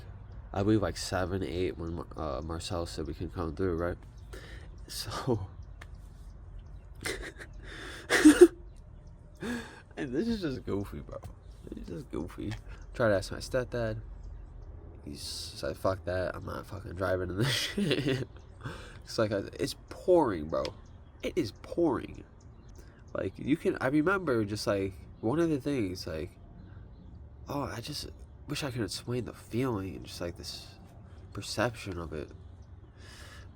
I believe like 7, 8 when Marcel said we can come through, right? So, and this is just goofy, bro. It's just goofy. Tried to ask my stepdad. He said, fuck that. I'm not fucking driving in this shit. It's like, it's pouring, bro. It is pouring. Like, I remember just, like, one of the things, like, oh, I just wish I could explain the feeling and just, like, this perception of it.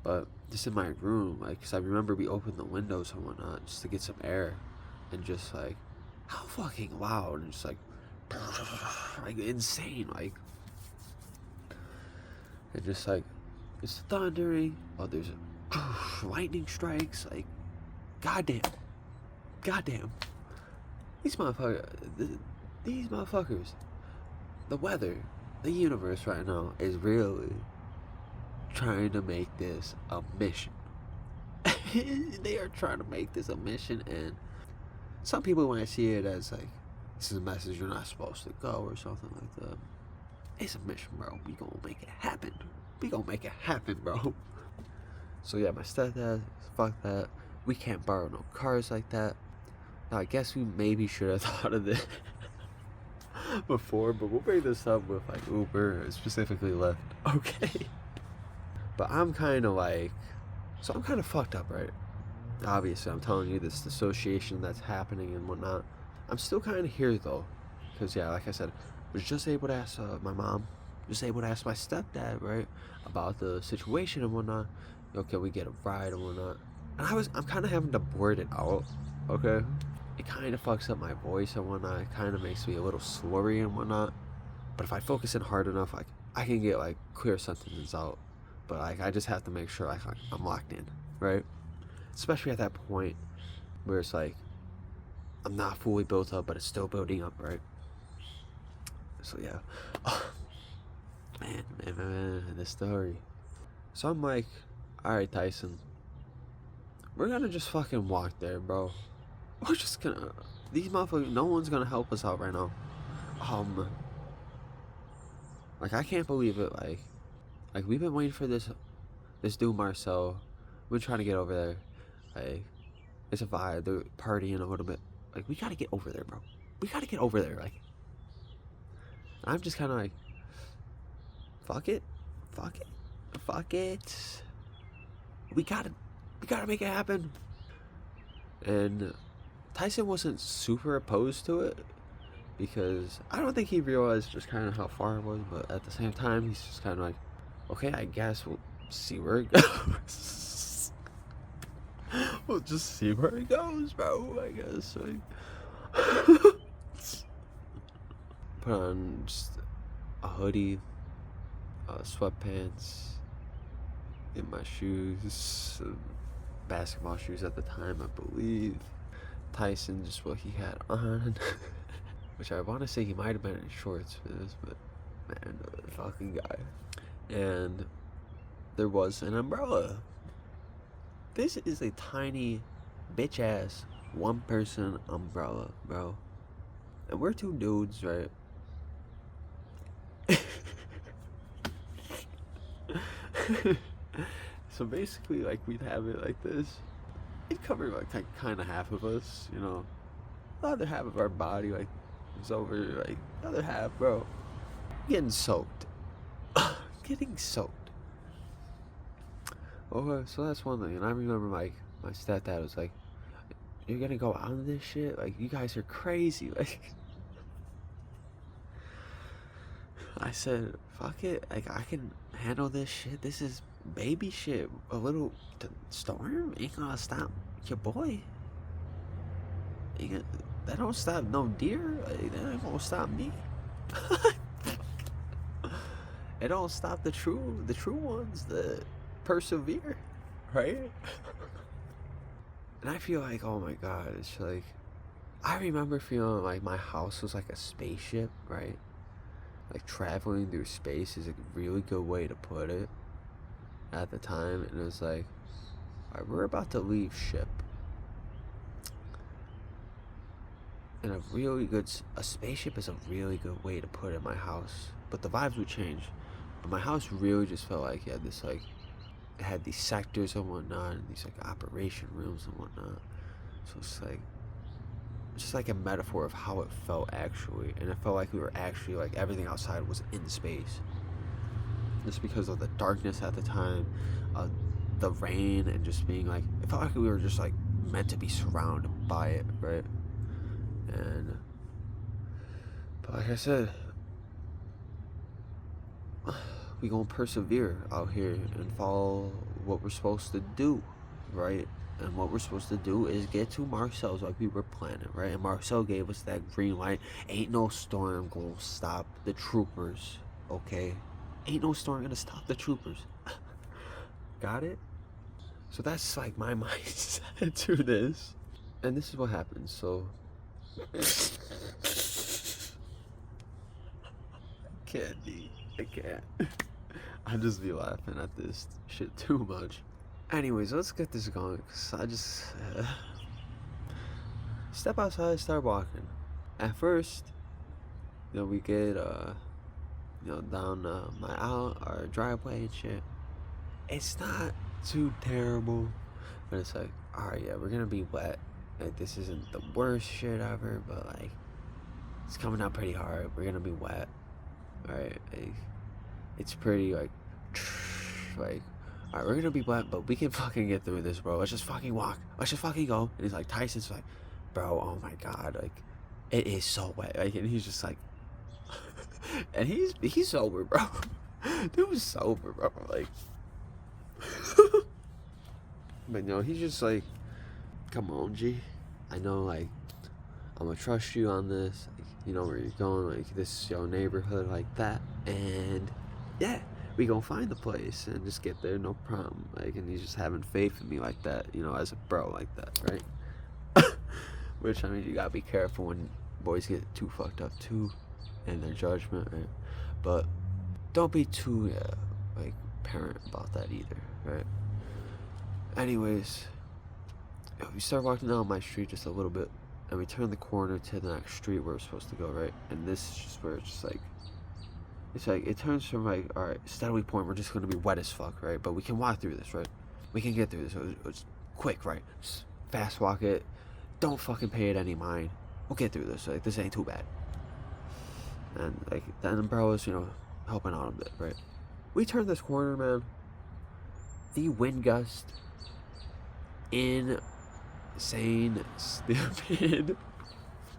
But just in my room, like, because I remember we opened the windows and whatnot just to get some air. And just, like, how fucking loud and just, like insane, like. And just, like, it's thundering. Oh, there's lightning strikes. Like, goddamn. These motherfuckers. The weather, the universe right now is really trying to make this a mission. They are trying to make this a mission, and some people might see it as like, this is a message you're not supposed to go or something like that. It's a mission, bro. We gonna make it happen. Bro. So yeah, my stepdad, fuck that. We can't borrow no cars like that. Now I guess we maybe should have thought of this before, but we'll bring this up with like Uber, specifically Lyft. Okay. But I'm kind of like, so I'm kind of fucked up, right? Obviously, I'm telling you this dissociation that's happening and whatnot. I'm still kind of here though, because yeah, like I said, was just able to ask my mom, just able to ask my stepdad, right, about the situation and whatnot. Okay, we get a ride and whatnot. And I'm kind of having to blurt it out, okay? It kind of fucks up my voice and whatnot. It kind of makes me a little slurry and whatnot. But if I focus in hard enough, like, I can get, like, clear sentences out. But, like, I just have to make sure, like, I'm locked in, right? Especially at that point where it's, like, I'm not fully built up, but it's still building up, right? So, yeah. Oh, man, this story. So I'm like, alright, Tyson, we're gonna just fucking walk there, bro. We're just gonna, these motherfuckers, no one's gonna help us out right now. Like, I can't believe it, like we've been waiting for this dude Marcel. We're trying to get over there. Like, it's a vibe, they're partying a little bit. Like, we gotta get over there, bro. We gotta get over there, like. I'm just kind of like, fuck it. We gotta make it happen. And Tyson wasn't super opposed to it, because I don't think he realized just kind of how far it was, but at the same time, he's just kind of like, okay, I guess we'll see where it goes. We'll just see where it goes, bro, I guess. Like, put on just a hoodie, sweatpants, in my shoes, basketball shoes at the time, I believe. Tyson, just what he had on, which I want to say he might have been in shorts for this, but man, the fucking guy. And there was an umbrella. This is a tiny, bitch ass, one person umbrella, bro. And we're two dudes, right? So basically, like, we'd have it like this. It covered like kind of half of us, you know. The other half of our body, like, was over, like, the other half, bro. Getting soaked. Getting soaked. Oh, so that's one thing. And I remember, like, my stepdad was like, "You're gonna go out on this shit? Like, you guys are crazy." Like, I said, "Fuck it. Like, I can handle this shit. This is baby shit. A little storm ain't gonna stop your boy. That don't stop no deer. Like, that ain't gonna stop me." It don't stop the true ones that persevere, right? And I feel like, oh my god, it's like, I remember feeling like my house was like a spaceship, right? Like, traveling through space is a really good way to put it at the time. And it was like, all right, we're about to leave ship. And a spaceship is a really good way to put it in my house. But the vibes would change. But my house really just felt like, yeah, this, like, it had these sectors and whatnot, and these, like, operation rooms and whatnot. So it's like, just like a metaphor of how it felt actually. And it felt like we were actually, like, everything outside was in space. Just because of the darkness at the time, the rain, and just being like, it felt like we were just, like, meant to be surrounded by it, right? And, but like I said, we gonna persevere out here and follow what we're supposed to do, right? And what we're supposed to do is get to Marcel's like we were planning, right? And Marcel gave us that green light. Ain't no storm gonna stop the troopers, okay? Ain't no storm gonna stop the troopers. Got it? So that's like my mindset to this. And this is what happens, so... I can't. I just be laughing at this shit too much. Anyways, let's get this going, because I just step outside, start walking. At first, you know, we get down our driveway and shit. It's not too terrible, but it's like, alright, yeah, we're gonna be wet. Like, this isn't the worst shit ever, but like, it's coming out pretty hard. We're gonna be wet. Alright, like, it's pretty like, alright, we're gonna be wet, but we can fucking get through this, bro. Let's just fucking walk. Let's just fucking go. And he's like, Tyson's like, bro, oh my god, like, it is so wet. Like, and he's just like, and he's sober, bro. Dude's sober, bro. Like, but no, he's just like, come on, G. I know, like, I'm gonna trust you on this. Like, you know where you're going. Like, this is your neighborhood, like that. And yeah, we gonna find the place and just get there, no problem. Like, and he's just having faith in me like that, you know, as a bro like that, right? Which, I mean, you gotta be careful when boys get too fucked up too in their judgment, right? But don't be too like parent about that either, right? Anyways, we start walking down my street just a little bit, and we turn the corner to the next street where we're supposed to go, right? And this is just where it's just like, it's like, it turns from like, alright, steadily point, we're just gonna be wet as fuck, right? But we can walk through this, right? We can get through this. It's quick, right? Just fast walk it. Don't fucking pay it any mind. We'll get through this. Like, this ain't too bad. And like, the umbrella's, you know, helping out a bit, right? We turn this corner, man. The wind gust, insane, stupid.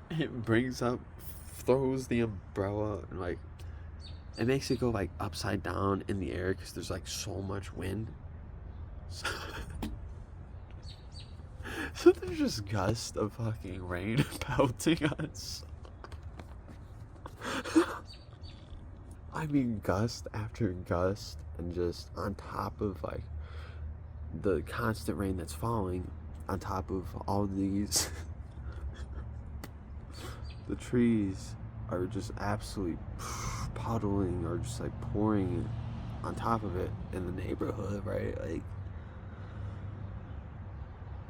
It brings up, throws the umbrella, and like, it makes it go like upside down in the air because there's like so much wind. So there's just gusts of fucking rain pelting us. I mean, gust after gust, and just on top of like the constant rain that's falling, on top of all these, the trees are just absolutely puddling or just like pouring on top of it in the neighborhood, right? Like,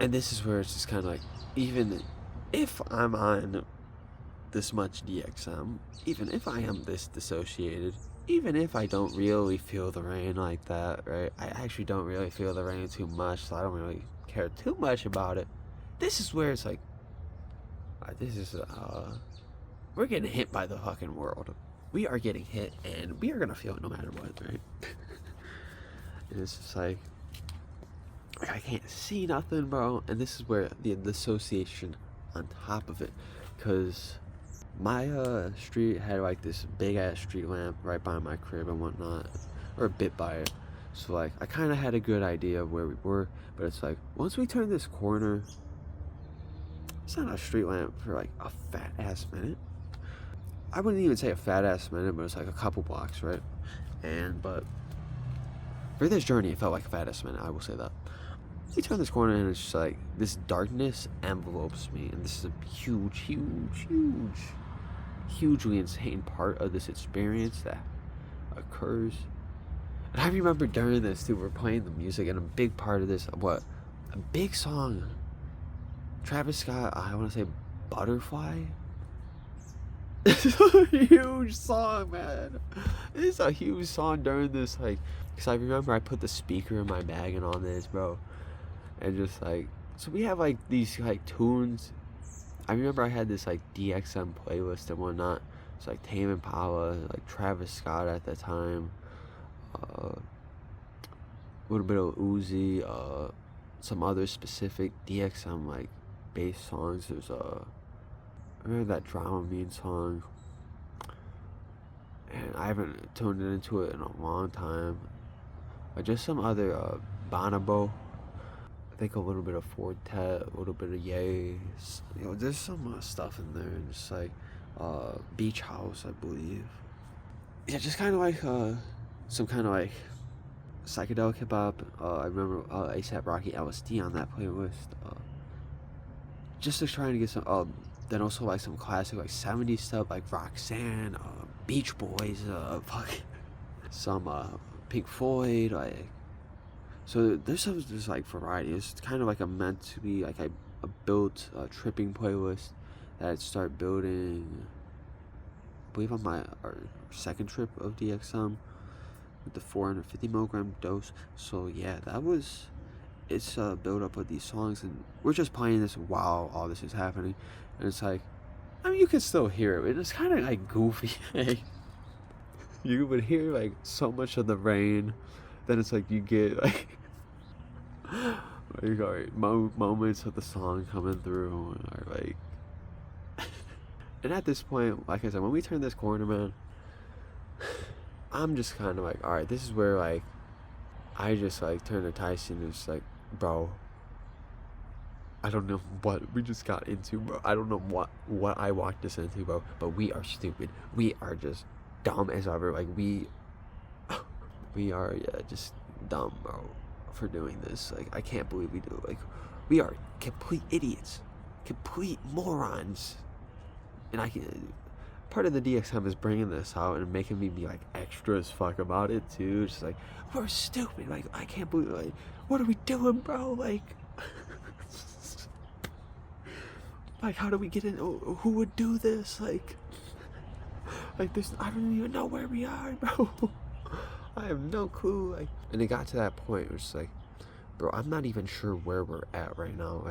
and this is where it's just kind of like, even if I'm on this much DXM, even if I am this dissociated, even if I don't really feel the rain like that, right? I actually don't really feel the rain too much, so I don't really care too much about it. This is where it's like, we're getting hit by the fucking world. We are getting hit, and we are gonna feel it no matter what, right? And it's just like, I can't see nothing, bro. And this is where the dissociation on top of it, because my street had like this big ass street lamp right by my crib and whatnot, or a bit by it. So like, I kind of had a good idea of where we were, but it's like, once we turn this corner, it's not a street lamp for like a fat ass minute. I wouldn't even say a fat ass minute, but it's like a couple blocks, right? But for this journey, it felt like a fat ass minute, I will say that. We turn this corner and it's just like, this darkness envelopes me, and this is a hugely insane part of this experience that occurs. And I remember during this too, we're playing the music, and a big part of this, a big song, Travis Scott, I want to say Butterfly. This is a huge song, man. It's a huge song during this, like, because I remember I put the speaker in my bag and on this, bro. And just like, so we have like these like tunes. I remember I had this like DXM playlist and whatnot. It's like Tame Impala, like Travis Scott at the time, a little bit of Uzi, some other specific DXM like bass songs. There's I remember that Dramamine song, and I haven't tuned into it in a long time. But just some other Bonobo. I think a little bit of Fortet, a little bit of Yays. You know, there's some stuff in there, and just like Beach House, I believe. Yeah, just kind of like some kind of like psychedelic hip hop. I remember ASAP Rocky LSD on that playlist. Just to try to get some. Then also like some classic like 70s stuff like Roxanne, Beach Boys, some Pink Floyd, like. So there's some just like variety. It's kind of like meant to be like I built a tripping playlist that I'd start building, I believe on our second trip of DXM with the 450 milligram dose. So yeah, it's a build up of these songs, and we're just playing this while all this is happening, and it's like, I mean, you can still hear it, but it's kind of like goofy. You would hear like so much of the rain, then it's like you get like moments of the song coming through, or like and at this point, like I said, when we turn this corner, man, I'm just kind of like, all right, this is where like I just like turn to Tyson and just like, bro, I don't know what we just got into, bro. I don't know what I walked us into, bro, but we are stupid. We are just dumb as ever. Like we are, yeah, just dumb, bro, for doing this. Like, I can't believe we do it. Like, we are complete idiots, complete morons. And part of the DXM is bringing this out and making me be like extra as fuck about it too. Just like, we're stupid. Like, I can't believe, like, what are we doing, bro? Like, like, how do we get in? Who would do this? Like this, I don't even know where we are, bro. I have no clue. Like, and it got to that point where it's like, bro, I'm not even sure where we're at right now.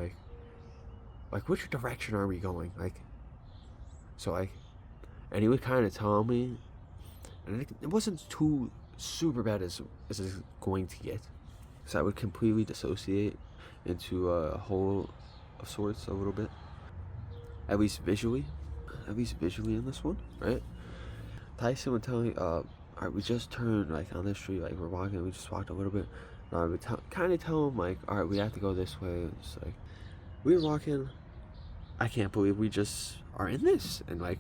Like which direction are we going? Like, so like, and he would kind of tell me, and it wasn't too super bad as it's going to get, so I would completely dissociate into a whole of sorts a little bit, at least visually in this one, right? Tyson would tell me, alright, we just turned like on this street, like we're walking, we just walked a little bit. And I would kind of tell him like, alright, we have to go this way. And it's like, we were walking, I can't believe we just are in this, and like,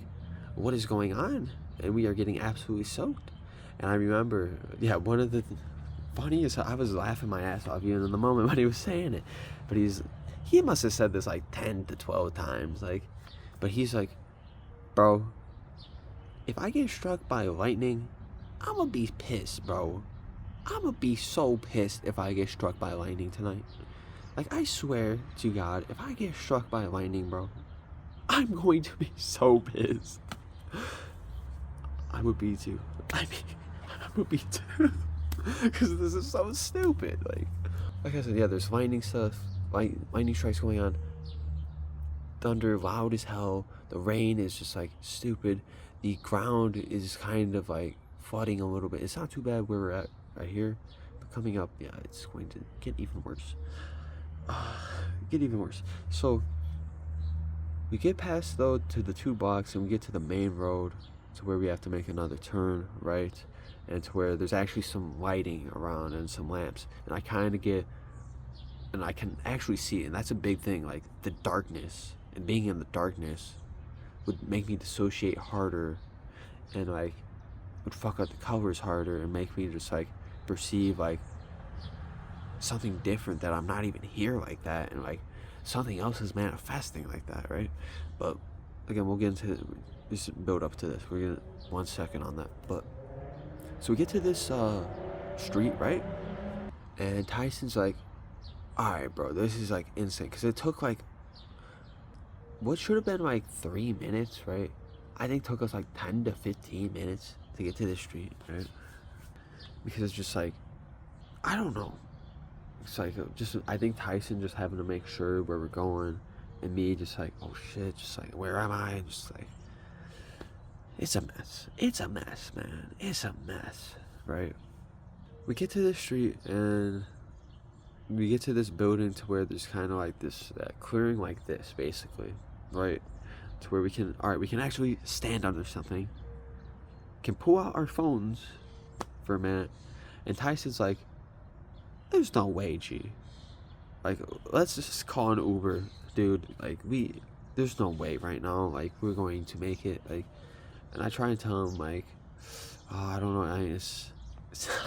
what is going on? And we are getting absolutely soaked. And I remember, yeah, one of the funniest, I was laughing my ass off even in the moment when he was saying it. But he must have said this like 10 to 12 times. Like, but he's like, bro, if I get struck by lightning, I'm gonna be pissed, bro. I'm gonna be so pissed if I get struck by lightning tonight. Like, I swear to God, if I get struck by lightning, bro, I'm going to be so pissed. I would be too. I would be too. Because this is so stupid. Like I said, yeah, there's lightning stuff, lightning strikes going on. Thunder loud as hell. The rain is just like stupid. The ground is kind of like flooding a little bit. It's not too bad where we're at right here, but coming up, yeah, it's going to get even worse. Get even worse. So we get past though to the 2 blocks and we get to the main road to where we have to make another turn, right? And to where there's actually some lighting around and some lamps, and I kind of get, and I can actually see it, and that's a big thing. Like, the darkness and being in the darkness would make me dissociate harder, and like would fuck up the colors harder and make me just like perceive like something different, that I'm not even here like that, and like something else is manifesting like that, right? But again, we'll get into this, build up to this. We're gonna 1 second on that. But so we get to this street, right? And Tyson's like, all right, bro, this is like insane, because it took like what should have been like 3 minutes, right? I think took us like 10 to 15 minutes to get to this street, right? Because it's just like, I don't know. It's like, I think Tyson just having to make sure where we're going, and me just like, oh shit, just like, where am I? And just like, it's a mess. It's a mess, man. It's a mess, right? We get to this street, and we get to this building to where there's kind of like this clearing like this, basically, right? To where we can, all right, we can actually stand under something, can pull out our phones for a minute, and Tyson's like, there's no way, G. Like, let's just call an Uber, dude. Like, there's no way right now, like, we're going to make it, like. And I try and tell him, like, oh, I don't know, it's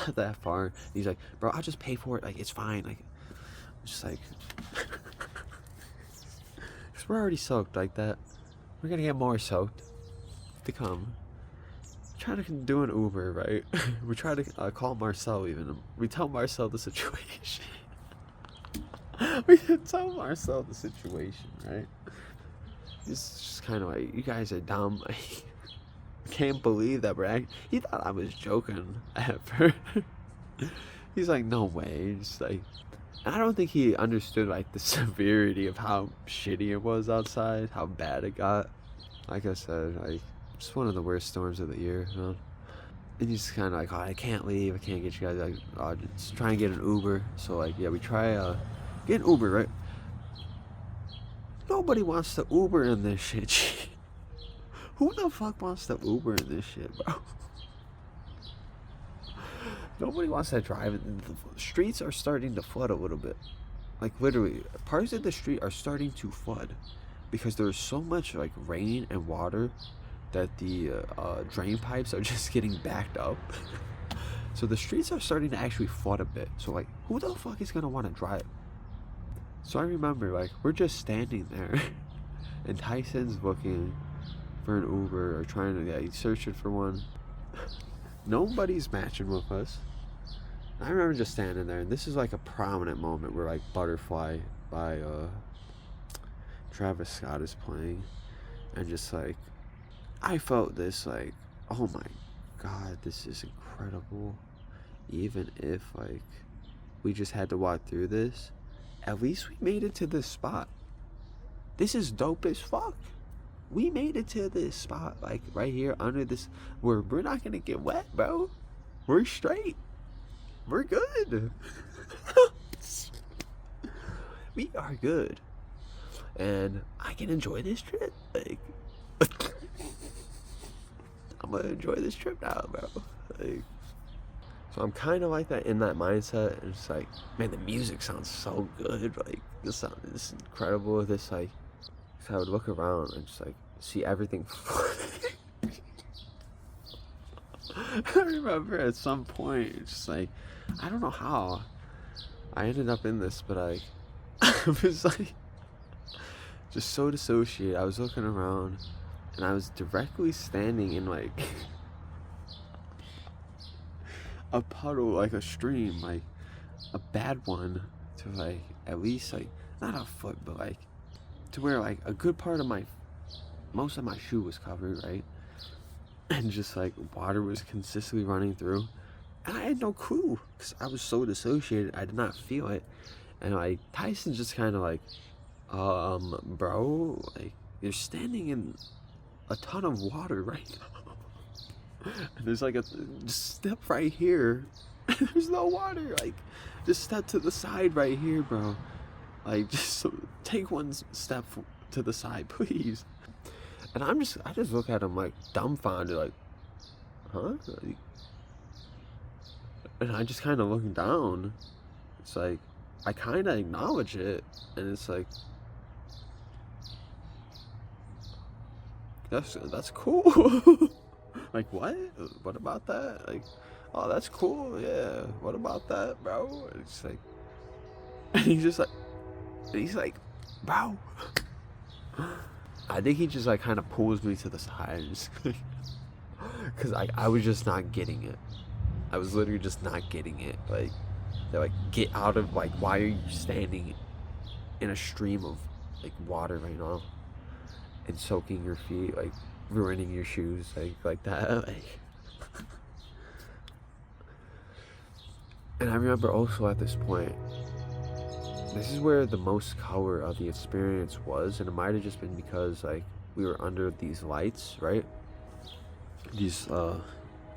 not that far. He's like, bro, I'll just pay for it, like, it's fine. Like, I'm just like, because we're already soaked like that. We're gonna get more soaked to come. Try to do an Uber, right? We try to call Marcel even. We tell Marcel the situation. We tell Marcel the situation, right? It's just kind of like, you guys are dumb. Like, can't believe that he thought I was joking at first. He's like, no way. Just like, I don't think he understood like the severity of how shitty it was outside, how bad it got. Like I said, like, it's one of the worst storms of the year, you know? And he's kind of like, oh, I can't leave, I can't get you guys, like, oh, just try and get an Uber. So like, yeah, we try get an Uber, right? Nobody wants to Uber in this shit. Who the fuck wants to Uber in this shit, bro? Nobody wants to drive. The streets are starting to flood a little bit. Like, literally, parts of the street are starting to flood because there's so much like rain and water that the drain pipes are just getting backed up. So the streets are starting to actually flood a bit. So like, who the fuck is gonna want to drive? So I remember, like, we're just standing there and Tyson's looking for an Uber or trying to, yeah, he's searching for one. Nobody's matching with us. I remember just standing there, and this is like a prominent moment where like Butterfly by Travis Scott is playing, and just like, I felt this like, oh my god, this is incredible. Even if like we just had to walk through this, at least we made it to this spot. This is dope as fuck. We made it to this spot, like right here under this, where we're not gonna get wet, bro. We're straight. We're good. We are good. And I can enjoy this trip. Like, I'm gonna enjoy this trip now, bro. Like, so I'm kind of like that, in that mindset. And it's like, man, the music sounds so good. Like, this is incredible. This like, so I would look around and just like see everything flooding. I remember at some point, it's just like, I don't know how I ended up in this, but I was like, just so dissociated. I was looking around, and I was directly standing in like a puddle, like a stream, like a bad one, to like at least like not a foot, but like to where like a good part of most of my shoe was covered, right? And just like water was consistently running through, and I had no clue because I was so dissociated. I did not feel it, and like Tyson just kind of like, bro, like you're standing in a ton of water right now, and there's like just step right here. There's no water. Like, just step to the side right here, bro. Like, just take one step to the side, please. And I just look at him like dumbfounded, like, huh? Like, and I just kind of look down. It's like, I kind of acknowledge it, and it's like, that's cool. Like, what? What about that? Like, oh, that's cool. Yeah. What about that, bro? And it's like, and he's like, bro. I think he just like kind of pulls me to the side, because I was just not getting it. I was literally just not getting it. Like, they're like, get out of, like, why are you standing in a stream of like water right now and soaking your feet, like ruining your shoes, like that. Like, and I remember also at this point, this is where the most color of the experience was, and it might have just been because like we were under these lights, right? These kind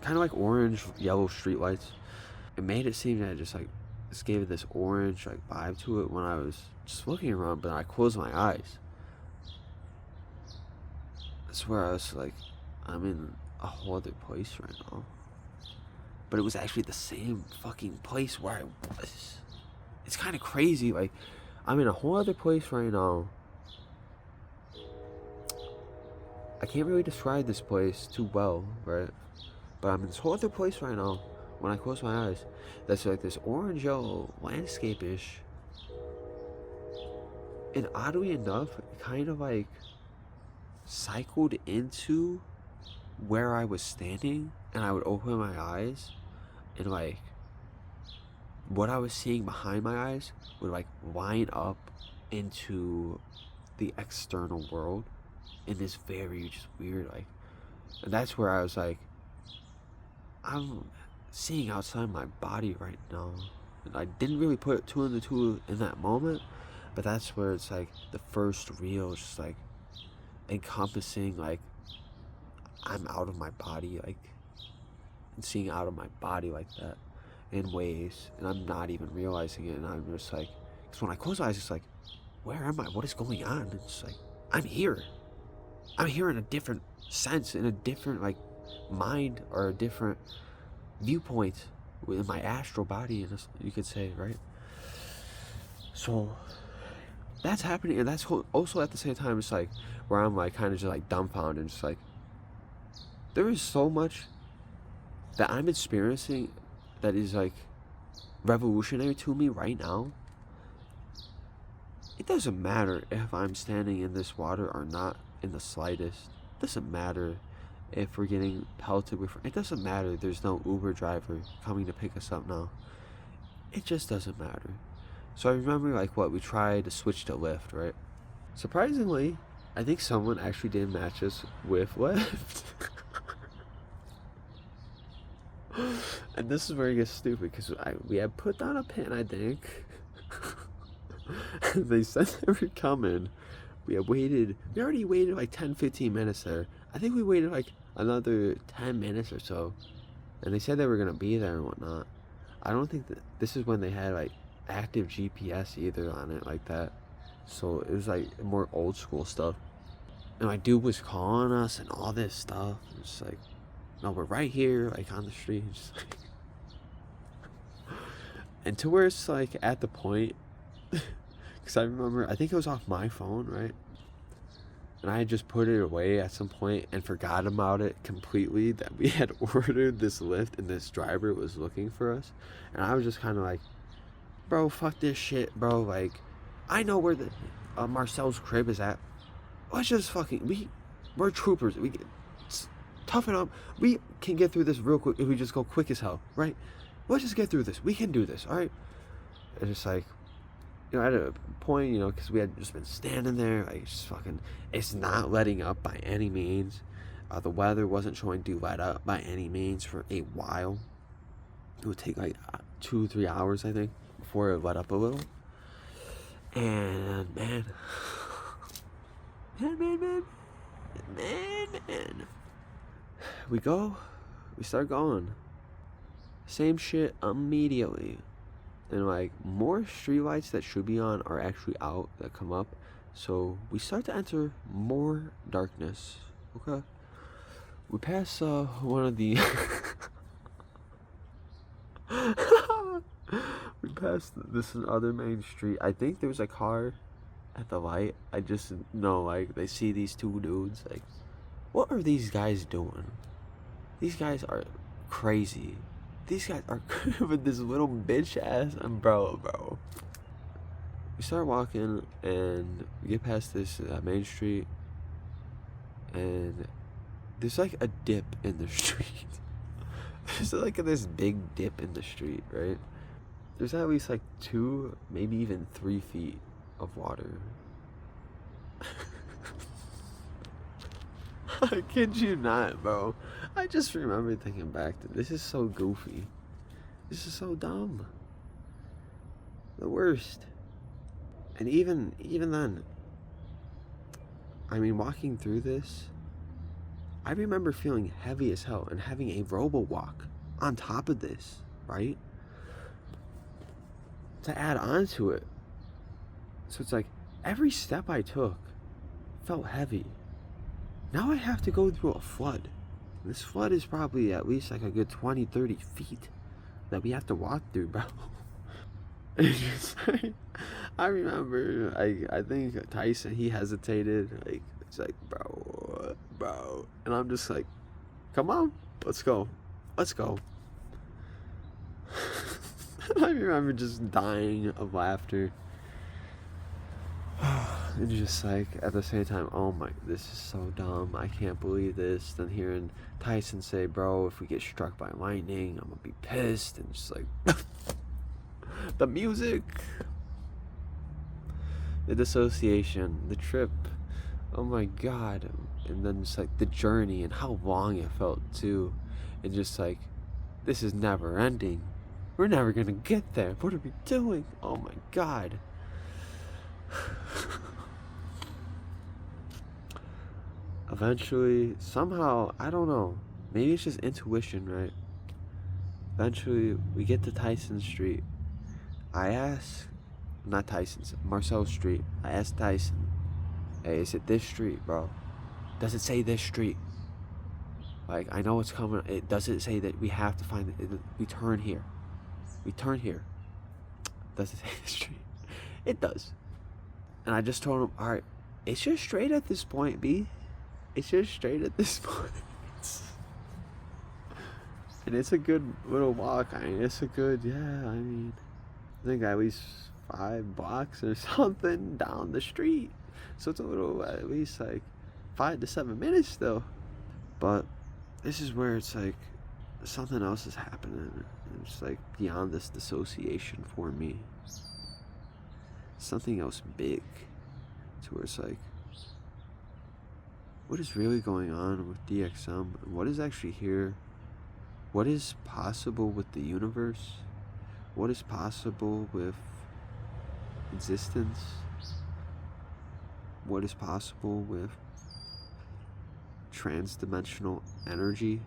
of like orange, yellow street lights. It made it seem that it just like this gave it this orange like vibe to it when I was just looking around, but I closed my eyes. That's where I was like, I'm in a whole other place right now. But it was actually the same fucking place where I was. It's kind of crazy. Like, I'm in a whole other place right now. I can't really describe this place too well, right? But I'm in this whole other place right now. When I close my eyes, that's like this orange yellow landscape-ish. And oddly enough, it kind of like cycled into where I was standing, and I would open my eyes, and like what I was seeing behind my eyes would like line up into the external world in this very just weird like, and that's where I was like, I'm seeing outside my body right now. And I didn't really put two and two in that moment, but that's where it's like the first real just like encompassing like I'm out of my body, like, and seeing out of my body like that in ways, and I'm not even realizing it, and I'm just like, because when I close my eyes, it's like, where am I? What is going on? It's like, I'm here in a different sense, in a different like mind, or a different viewpoint within my astral body, and you could say, right? So that's happening, and that's also at the same time, it's like where I'm like kind of just like dumbfounded, and just like there is so much that I'm experiencing that is like revolutionary to me right now. It doesn't matter if I'm standing in this water or not in the slightest. It doesn't matter if we're getting pelted with, it doesn't matter there's no Uber driver coming to pick us up now. It just doesn't matter. So I remember like we tried to switch to Lyft, right? Surprisingly, I think someone actually did match us with Lyft. And this is where it gets stupid, because we had put down a pin, I think. They said they were coming. We already waited like 10-15 minutes there. I think we waited like another 10 minutes or so, and they said they were gonna be there and whatnot. I don't think that this is when they had like active GPS either on it like that, so it was like more old school stuff. And my dude was calling us and all this stuff. It's like, no, we're right here, like on the street. Just like and to where it's like at the point, because I remember, I think it was off my phone, right? And I had just put it away at some point and forgot about it completely, that we had ordered this lift and this driver was looking for us. And I was just kind of like, bro, fuck this shit, bro. Like, I know where the Marcel's crib is at. Let's just fucking, we're troopers. We toughen up. We can get through this real quick if we just go quick as hell, right? Let's just get through this. We can do this, all right? And it's like, you know, at a point, you know, because we had just been standing there, like, just fucking, it's not letting up by any means. The weather wasn't showing to let up by any means for a while. It would take like 2-3 hours, I think, before it let up a little. And man, we start going. Same shit immediately. And like, more streetlights that should be on are actually out that come up. So we start to enter more darkness. Okay. We pass one of the we passed this other main street. I think there was a car at the light. I just know, like, they see these two dudes. Like, what are these guys doing? These guys are crazy. These guys are with this little bitch ass umbrella, bro. We start walking and we get past this main street, and there's like a dip in the street. There's like this big dip in the street, right? There's at least like 2, maybe even 3 feet of water. I kid you not, bro. I just remember thinking back to this is so goofy. This is so dumb. The worst. And even then, I mean, walking through this, I remember feeling heavy as hell and having a robo walk on top of this, right? To add on to it. So it's like every step I took felt heavy. Now I have to go through a flood. This flood is probably at least like a good 20-30 feet that we have to walk through, bro. It's just like, I remember, I think Tyson, he hesitated. Like, it's like, bro. And I'm just like, come on, let's go. And I remember just dying of laughter. And just like, at the same time, oh my, this is so dumb. I can't believe this. Then hearing Tyson say, bro, if we get struck by lightning, I'm gonna be pissed. And just like, the music, the dissociation, the trip, oh my god. And then just like the journey and how long it felt too. And just like, this is never ending. We're never gonna get there. What are we doing? Oh my god. Eventually, somehow, I don't know, maybe it's just intuition, right? Eventually, we get to Tyson Street. I ask, not Tyson's, Marcel Street. I asked Tyson, hey, is it this street, bro? Does it say this street? Like, I know it's coming. It doesn't say that we have to find it. We turn here. Does it say this street? It does. And I just told him, all right, it's just straight at this point, B. It's just straight at this point. And it's a good little walk. I mean, it's a good, I think at least 5 blocks or something down the street. So it's a little, at least like 5 to 7 minutes still. But this is where it's like something else is happening. It's like beyond this dissociation for me. Something else big. To where it's like, what is really going on with DXM? What is actually here? What is possible with the universe? What is possible with existence? What is possible with trans-dimensional energy?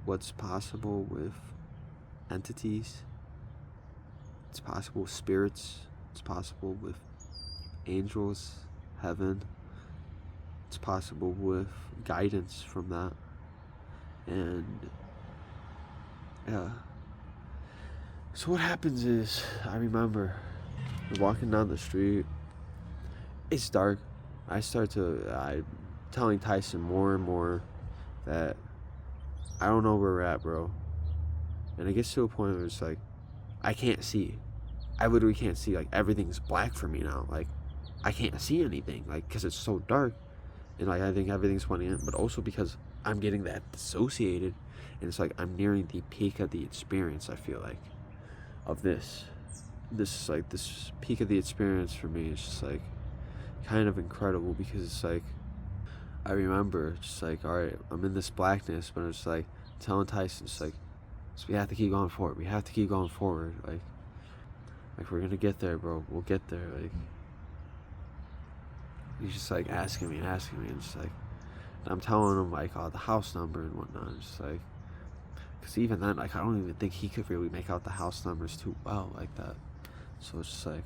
What's possible with entities? It's possible with spirits. It's possible with angels, heaven. It's possible with guidance from that. And yeah. So what happens is, I remember we're walking down the street. It's dark. I'm telling Tyson more and more that I don't know where we're at, bro. And it gets to a point where it's like, I can't see. I literally can't see. Like, everything's black for me now. Like, I can't see anything. Like, because it's so dark. And, like, I think everything's pointing in. But also because I'm getting that dissociated. And it's like, I'm nearing the peak of the experience, I feel like, of this. This is, like, this peak of the experience for me is just, like, kind of incredible. Because it's, like, I remember just, like, alright, I'm in this blackness. But it's, like, telling Tyson, it's, like, so we have to keep going forward. We have to keep going forward. Like we're gonna get there, bro. We'll get there. Like, he's just like asking me, and just like, and I'm telling him like the house number and whatnot. And just like, cause even then, like, I don't even think he could really make out the house numbers too well like that. So it's just like,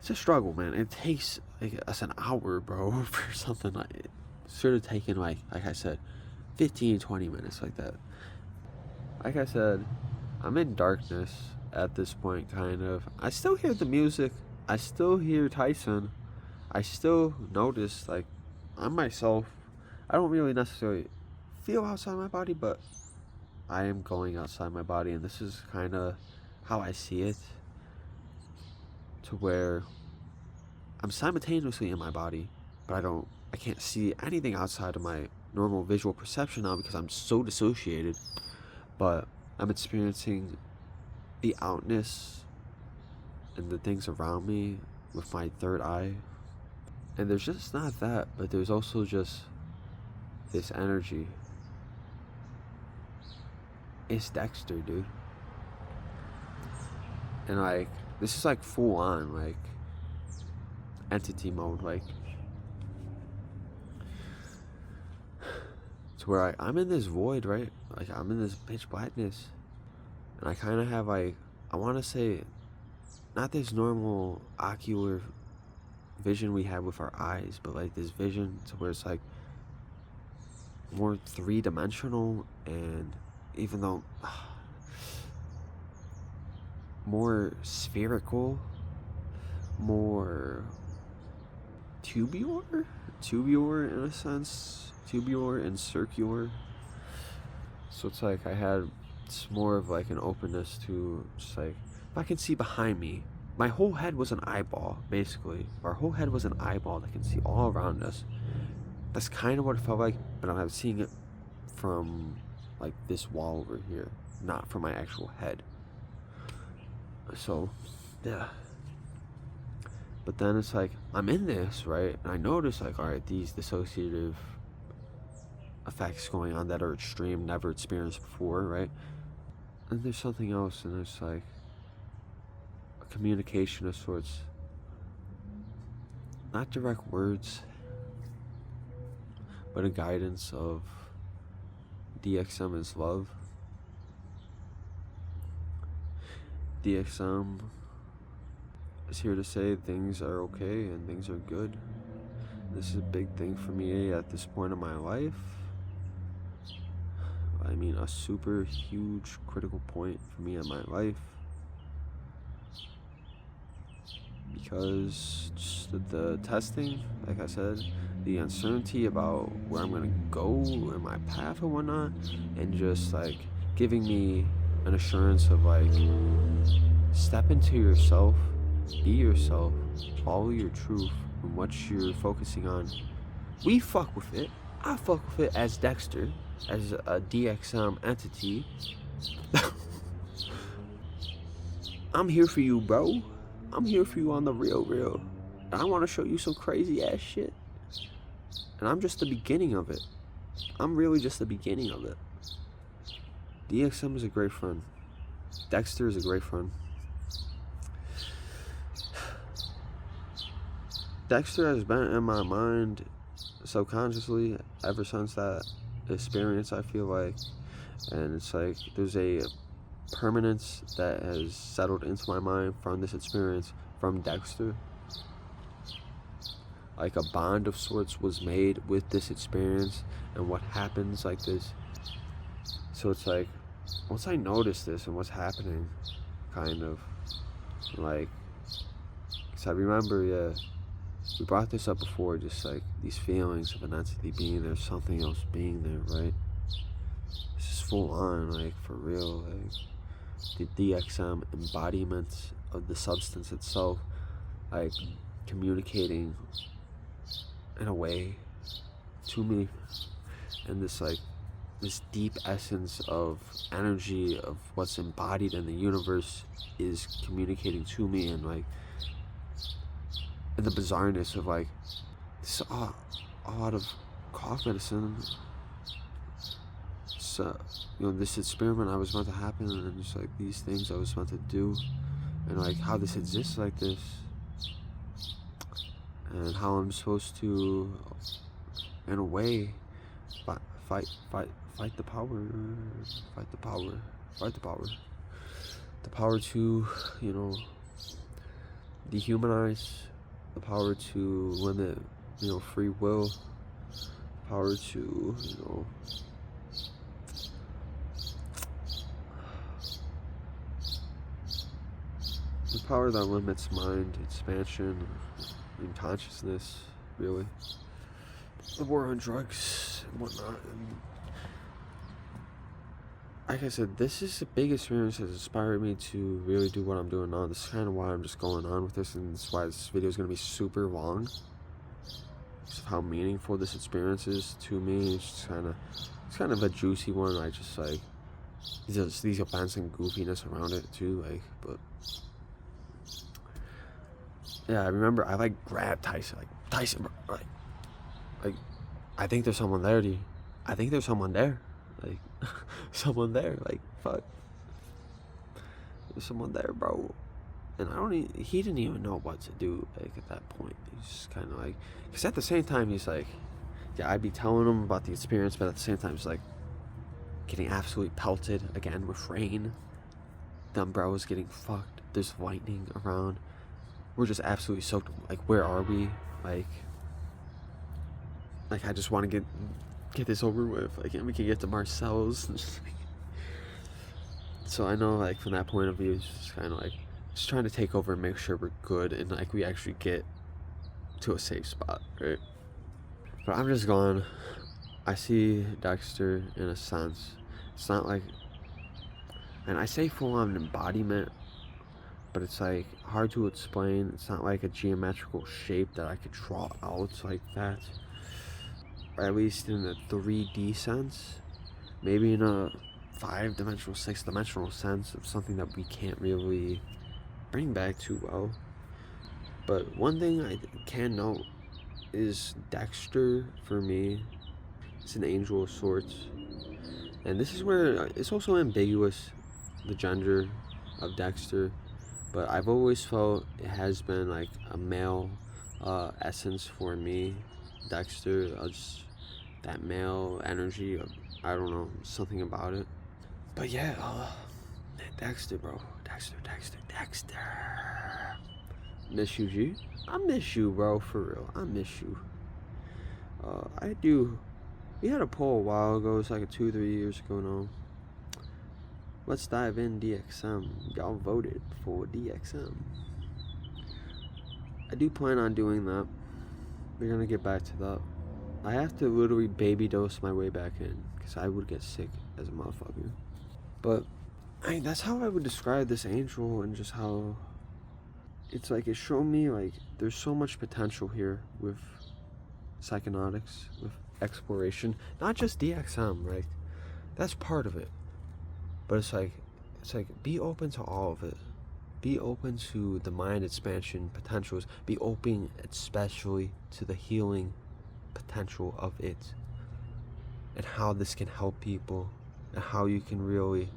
it's a struggle, man. It takes like us an hour, bro, for something like it. Sort of taking like I said, 15-20 minutes like that. Like I said, I'm in darkness at this point, kind of. I still hear the music. I still hear Tyson. I still notice, like, I'm myself. I don't really necessarily feel outside my body, but I am going outside my body, and this is kind of how I see it. To where I'm simultaneously in my body, but I can't see anything outside of my normal visual perception now because I'm so dissociated. But I'm experiencing the outness and the things around me with my third eye. And there's just not that, but there's also just this energy. It's Dexter, dude. And like, this is like full on, like, entity mode, like, to where I'm in this void, right? Like, I'm in this pitch blackness, and I kind of have like, I want to say, not this normal ocular vision we have with our eyes, but like this vision to where it's like more three-dimensional, and even though more spherical, more tubular in a sense, tubular and circular. So it's like it's more of like an openness to just like, if I can see behind me, my whole head was an eyeball, basically. Our whole head was an eyeball that can see all around us. That's kind of what it felt like, but I'm seeing it from like this wall over here, not from my actual head. So, yeah. But then it's like, I'm in this, right? And I notice like, alright, these dissociative effects going on that are extreme, never experienced before, right? And there's something else, and it's like a communication of sorts. Not direct words, but a guidance of DXM is love. DXM is here to say things are okay and things are good. This is a big thing for me at this point in my life. I mean, a super huge critical point for me in my life. Because just the testing, like I said, the uncertainty about where I'm gonna go and my path and whatnot, and just like giving me an assurance of like, step into yourself, be yourself, follow your truth and what you're focusing on. We fuck with it. I fuck with it as Dexter, as a DXM entity. I'm here for you, bro. I'm here for you on the real. And I want to show you some crazy ass shit. And I'm just the beginning of it. I'm really just the beginning of it. DXM is a great friend. Dexter is a great friend. Dexter has been in my mind subconsciously ever since that experience, I feel like. And it's like there's a permanence that has settled into my mind from this experience from Dexter. Like a bond of sorts was made with this experience and what happens like this. So it's like, once I notice this and what's happening, kind of like, because I remember, we brought this up before, just like these feelings of an entity being there, something else being there, right? This is full on, like, for real, like, the DXM embodiment of the substance itself, like, communicating in a way to me, and this, like, this deep essence of energy of what's embodied in the universe is communicating to me, and, like, and the bizarreness of, like, this all out of cough medicine. So, you know, this experiment I was meant to happen, and just like these things I was meant to do, and like how this exists like this, and how I'm supposed to, in a way, fight the power, the power to, you know, dehumanize, the power to limit, you know, free will, power to, you know, the power that limits mind expansion and consciousness, really. The war on drugs and whatnot. And like I said, this is the big experience that inspired me to really do what I'm doing now. This is kind of why I'm just going on with this, and that's why this video is going to be super long. Just how meaningful this experience is to me. It's kind of a juicy one. I just like these events and goofiness around it too, like, but yeah, I remember I like grabbed Tyson, bro, like I think there's someone there, dude. I think there's someone there, like someone there, like, fuck, there's someone there, bro. And he didn't even know what to do, like, at that point. He's just kind of like, because at the same time he's like, yeah, I'd be telling him about the experience, but at the same time he's like getting absolutely pelted again with rain. The umbrella's getting fucked. There's lightning around. We're just absolutely soaked. Like, where are we? Like I just want to get this over with. Like, and we can get to Marcel's. And just, like, so I know, like, from that point of view, it's just kind of like just trying to take over and make sure we're good, and like we actually get to a safe spot, right? But I'm just gone. I see Dexter in a sense. It's not like, and I say full-on embodiment, but it's like hard to explain. It's not like a geometrical shape that I could draw out like that, or at least in a 3D sense. Maybe in a 5-dimensional, 6-dimensional sense of something that we can't really bring back too well. But one thing I can note is Dexter, for me, it's an angel of sorts. And this is where it's also ambiguous, the gender of Dexter, but I've always felt it has been like a male essence for me. Dexter, just that male energy, I don't know, something about it. But yeah, Dexter, bro. Dexter. Miss you, G. I miss you, bro, for real. I miss you. I do. We had a poll a while ago. It's like 2-3 years ago now. Let's dive in DXM. Y'all voted for DXM. I do plan on doing that. We're gonna get back to that. I have to literally baby dose my way back in, because I would get sick as a motherfucker. But that's how I would describe this angel, and just how it's like it showed me like there's so much potential here with psychonautics, with exploration, not just DXM, right? That's part of it, but it's like be open to all of it. Be open to the mind expansion potentials. Be open especially to the healing potential of it, and how this can help people, and how you can really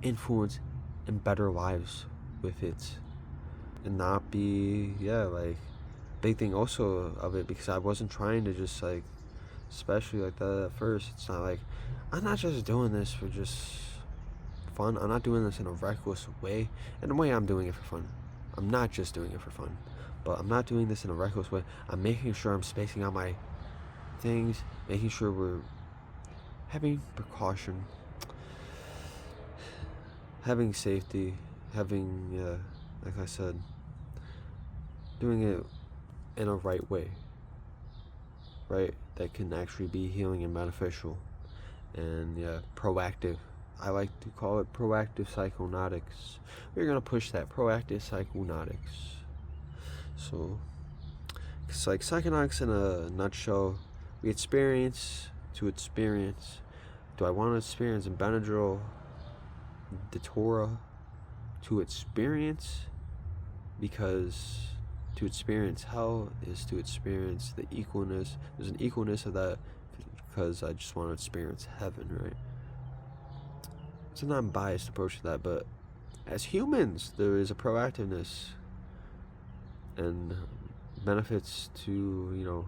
influence and better lives with it, and not be, like, big thing also of it, because I wasn't trying to just like, especially like that at first, it's not like, I'm not just doing this for just fun. I'm not doing this in a reckless way. In a way, I'm doing it for fun. I'm not just doing it for fun, but I'm not doing this in a reckless way. I'm making sure I'm spacing out my things, making sure we're having precaution, having safety, having, like I said, doing it in a right way, right? That can actually be healing and beneficial. And yeah, proactive. I like to call it proactive psychonautics. We're gonna push that proactive psychonautics. So it's like psychonautics in a nutshell. We experience to experience. Do I want to experience Benadryl, the Torah, to experience? Because to experience hell is to experience the equalness. There's an equalness of that because I just want to experience heaven, right? It's a non-biased approach to that, but as humans, there is a proactiveness and benefits to,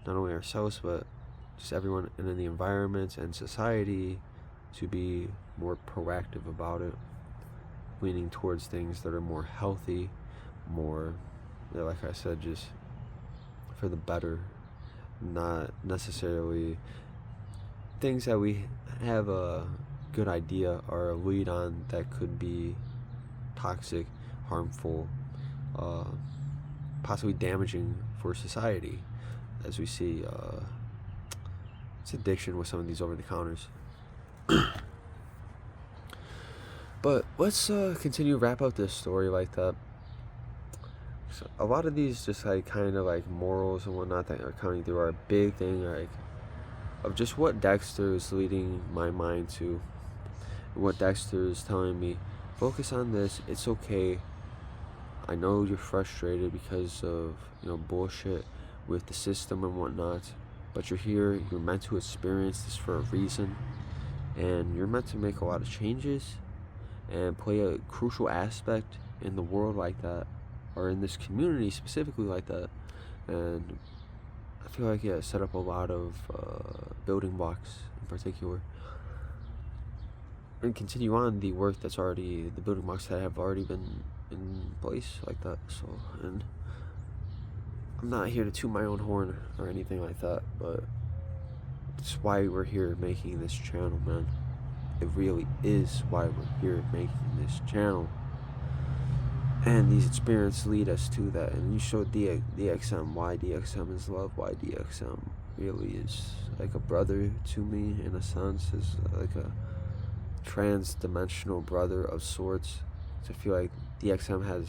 not only ourselves, but just everyone in the environment and society to be more proactive about it, leaning towards things that are more healthy, more, like I said, just for the better, not necessarily things that we have a good idea or a lead on that could be toxic, harmful, possibly damaging for society, as we see it's addiction with some of these over-the-counters. But let's continue to wrap up this story like that. So a lot of these just like kind of like morals and whatnot that are coming through are a big thing, like of just what Dexter is leading my mind to, what Dexter is telling me. Focus on this. It's okay. I know you're frustrated because of bullshit with the system and whatnot, but you're here. You're meant to experience this for a reason, and you're meant to make a lot of changes and play a crucial aspect in the world like that, or in this community specifically like that. And I feel like set up a lot of building blocks in particular, and continue on the work that's already, the building blocks that have already been in place like that. So, and I'm not here to toot my own horn or anything like that, but it's why we're here making this channel, man. It really is why we're here making this channel. And these experiences lead us to that. And you showed DXM why DXM is love, why DXM really is like a brother to me in a sense, is like a trans-dimensional brother of sorts. So I feel like DXM has,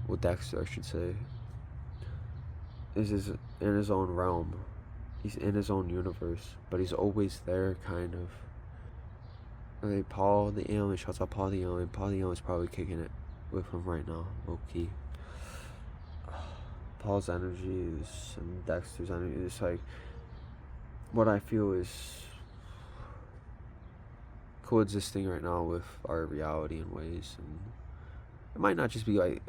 well, Dexter, I should say, is in his own realm. He's in his own universe, but he's always there, kind of. Like Paul the alien, shouts out Paul the alien. Paul the alien's probably kicking it with him right now, low key. Paul's energy is, and Dexter's energy is like, what I feel is coexisting right now with our reality in ways. And it might not just be like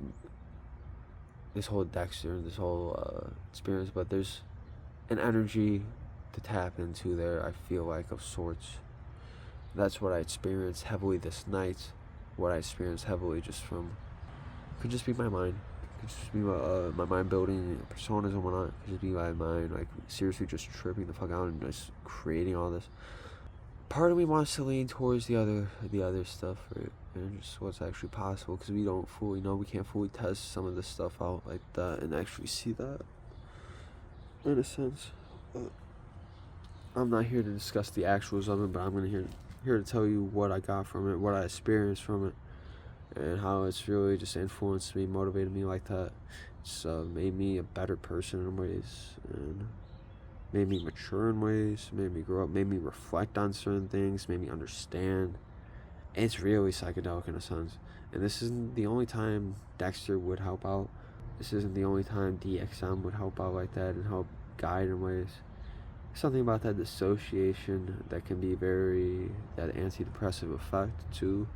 this whole Dexter and this whole experience, but there's an energy to tap into there, I feel like, of sorts. That's what I experienced heavily this night. What I experienced heavily just from, could just be my mind. Could just be my mind building personas and whatnot. Could just be my mind like seriously just tripping the fuck out and just creating all this. Part of me wants to lean towards the other stuff, right? And just what's actually possible, because we don't fully know, we can't fully test some of this stuff out like that and actually see that in a sense. But I'm not here to discuss the actuals of it, but I'm here to tell you what I got from it, what I experienced from it, and how it's really just influenced me, motivated me like that. It's made me a better person in ways, and made me mature in ways, made me grow up, made me reflect on certain things, made me understand. It's really psychedelic in a sense. And this isn't the only time Dexter would help out. This isn't the only time DXM would help out like that and help guide in ways. Something about that dissociation that can be that antidepressive effect too.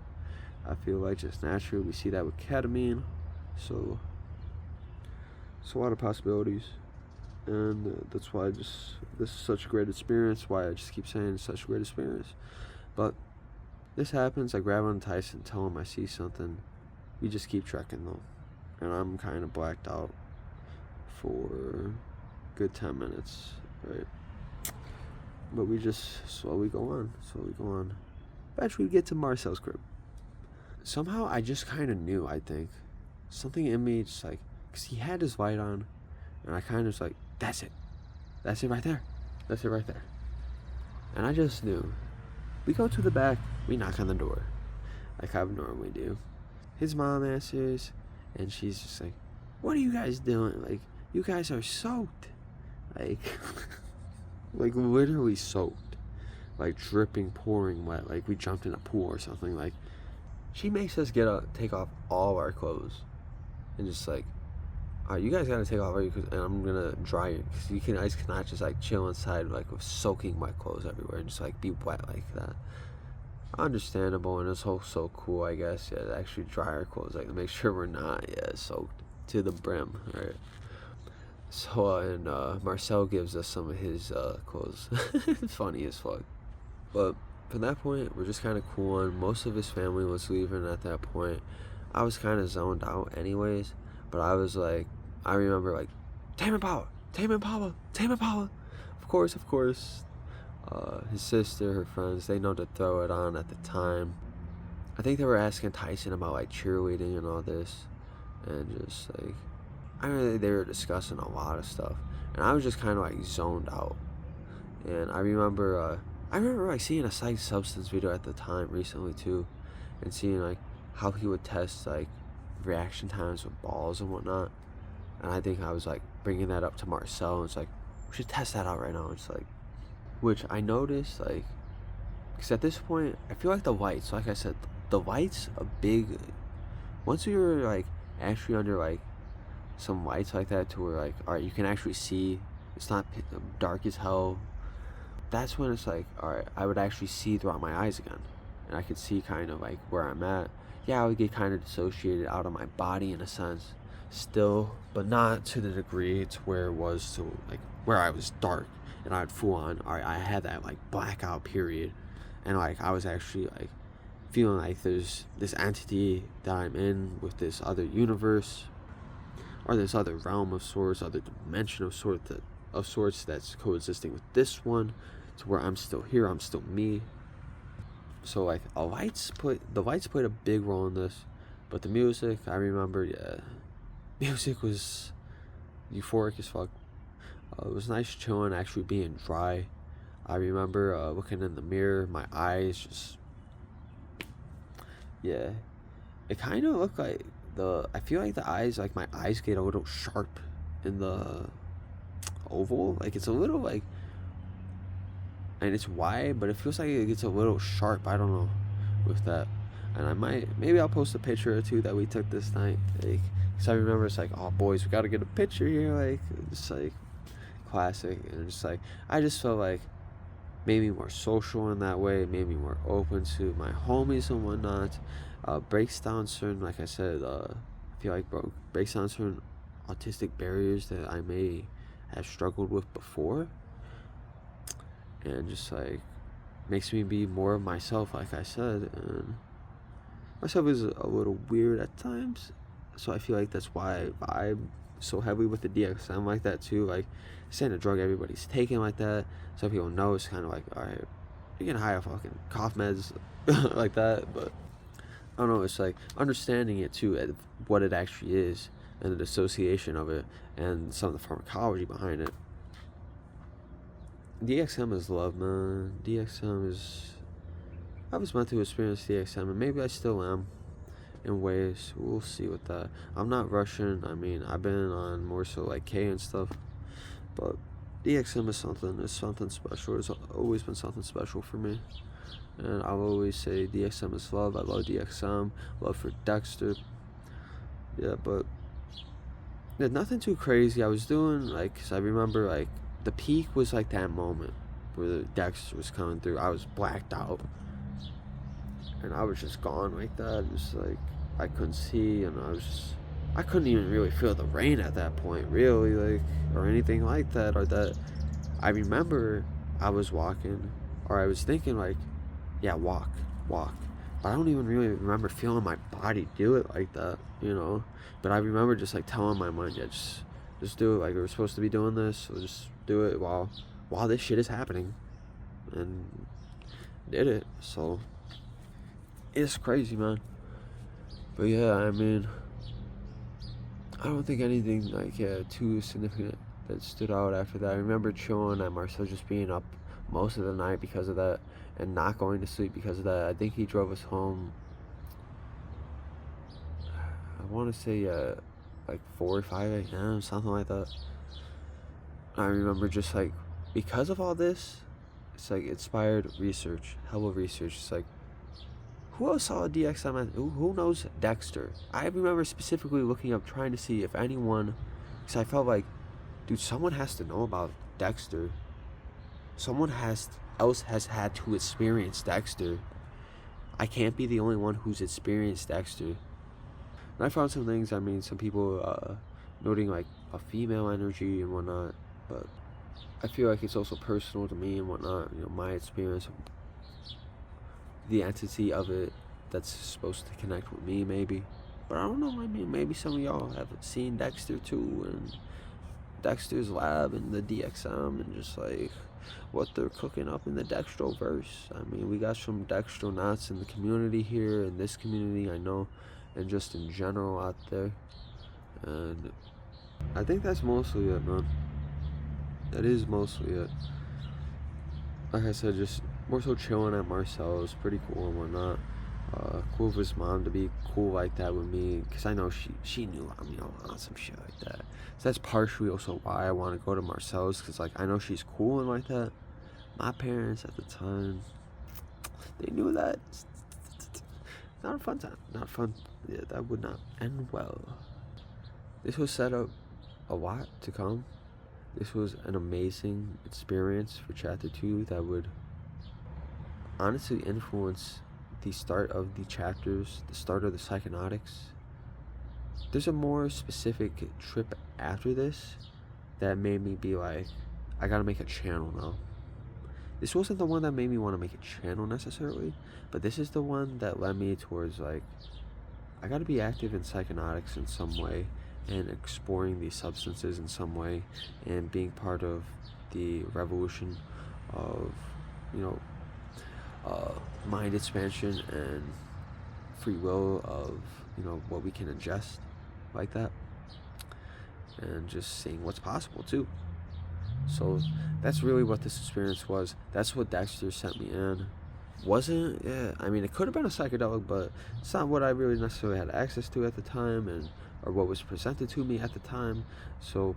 I feel like just naturally we see that with ketamine. So it's a lot of possibilities. And that's why this is such a great experience, why I just keep saying it's such a great experience. But this happens, I grab on Tyson, tell him I see something. We just keep trekking though. And I'm kind of blacked out for a good 10 minutes, right? But we just slowly go on. Eventually we get to Marcel's crib. Somehow I just kind of knew, I think. Something in me just like, because he had his light on, and I kind of was like, that's it right there, and I just knew. We go to the back, we knock on the door, like I would normally do. His mom answers, and she's just like, what are you guys doing? Like, you guys are soaked. Like, like literally soaked. Like dripping, pouring wet. Like we jumped in a pool or something. Like, she makes us take off all of our clothes. And just like, alright, you guys gotta take off and I'm gonna dry it. Because I just cannot just like chill inside like with soaking my clothes everywhere and just like be wet like that. Understandable, and it's so cool, I guess, to actually dry our clothes, like to make sure we're not soaked to the brim, right? So and Marcel gives us some of his clothes. Funny as fuck. But from that point, we're just kind of cool on. Most of his family was leaving at that point. I was kind of zoned out anyways, but I was like, I remember like, Tame Impala. Of course. His sister, her friends, they know to throw it on at the time. I think they were asking Tyson about like cheerleading and all this, and just like, I know they were discussing a lot of stuff, and I was just kind of like zoned out. And I remember like seeing a Psych Substance video at the time recently too, and seeing like how he would test like reaction times with balls and whatnot. And I think I was like bringing that up to Marcel, and it's like, we should test that out right now. It's like, which I noticed, like, because at this point, I feel like the lights, like I said, the lights a big, once we were like actually under like some lights like that to where like, alright, you can actually see, it's not dark as hell, that's when it's like, alright, I would actually see throughout my eyes again, and I could see kind of like where I'm at. Yeah, I would get kind of dissociated out of my body in a sense still, but not to the degree to where it was to like where I was dark and I'd full on, alright, I had that like blackout period, and like I was actually like feeling like there's this entity that I'm in with this other universe or this other realm of sorts, other dimension of sorts that's coexisting with this one, to where I'm still here, I'm still me. So like the lights played a big role in this, but the music, I remember, music was euphoric as fuck. It was nice chilling, actually being dry. I remember looking in the mirror, my eyes just, it kind of looked like I feel like the eyes, like my eyes get a little sharp in the oval, like it's a little like, and it's wide, but it feels like it gets a little sharp, I don't know, with that. And maybe I'll post a picture or two that we took this night, like, because I remember it's like, oh boys, we gotta get a picture here, like, it's like classic. And it's like, I just felt like maybe more social in that way, maybe more open to my homies and whatnot. Breaks down certain, like I said, I feel like breaks down certain autistic barriers that I may have struggled with before, and just like makes me be more of myself, like I said. And myself is a little weird at times, so I feel like that's why I vibe so heavily with the DXM like that too. Like, it's not a drug everybody's taking like that. Some people know it's kind of like, alright, you're getting high off fucking cough meds like that, but I don't know, it's like understanding it too, what it actually is, and the dissociation of it, and some of the pharmacology behind it. DXM is love, man. DXM is, I was meant to experience DXM, and maybe I still am in ways. We'll see with that. I'm not rushing. I mean, I've been on more so like K and stuff, but DXM is something special. It's always been something special for me, and I'll always say DXM is love. I love DXM, love for Dexter. But nothing too crazy. I was doing like, 'cause I remember like the peak was like that moment where the Dexter was coming through. I was blacked out, and I was just gone like that. Just like I couldn't see, and I couldn't even really feel the rain at that point, really, like, or anything like that. Or that I remember I was walking, or I was thinking like, yeah, walk. But I don't even really remember feeling my body do it like that, you know. But I remember just like telling my mind, yeah, just do it. Like, we're supposed to be doing this, so just do it while this shit is happening, and did it. So it's crazy, man. But yeah, I mean, I don't think anything like too significant that stood out after that. I remember chilling at Marcel just being up most of the night because of that, and not going to sleep because of that. I think he drove us home, I want to say like 4 or 5 a.m., something like that. I remember just like, because of all this, it's like inspired research, hella research. It's like, who else saw a DXM? Who knows Dexter? I remember specifically looking up, trying to see if anyone, because I felt like, dude, someone has to know about Dexter. Someone else has had to experience Dexter. I can't be the only one who's experienced Dexter. And I found some things. I mean, some people noting like a female energy and whatnot, but I feel like it's also personal to me and whatnot. You know, my experience, the entity of it that's supposed to connect with me, maybe. But I don't know. I mean, maybe some of y'all have seen Dexter too, and Dexter's lab and the DXM, and just like what they're cooking up in the Dextroverse. I mean, we got some Dextronauts in the community here, in this community, I know, and just in general out there. And I think that's mostly it, man. That is mostly it. Like I said, just more so chilling at Marcel's, pretty cool and whatnot. Cool of his mom to be cool like that with me, because I know she knew I'm, you know, on some shit like that. So that's partially also why I want to go to Marcel's, because like I know she's cool and like that. My parents at the time, they knew that. Not a fun time. Not fun. Yeah, that would not end well. This was set up a lot to come. This was an amazing experience for Chapter 2 that would honestly influence the start of the chapters, the start of the psychonautics. There's a more specific trip after this that made me be like, I gotta make a channel now. This wasn't the one that made me want to make a channel necessarily, but this is the one that led me towards like, I gotta be active in psychonautics in some way, and exploring these substances in some way, and being part of the revolution of, you know, mind expansion and free will of, you know, what we can ingest like that, and just seeing what's possible too. So that's really what this experience was. That's what Dexter sent me in. Wasn't, yeah, I mean, it could have been a psychedelic, but it's not what I really necessarily had access to at the time, and or what was presented to me at the time. So,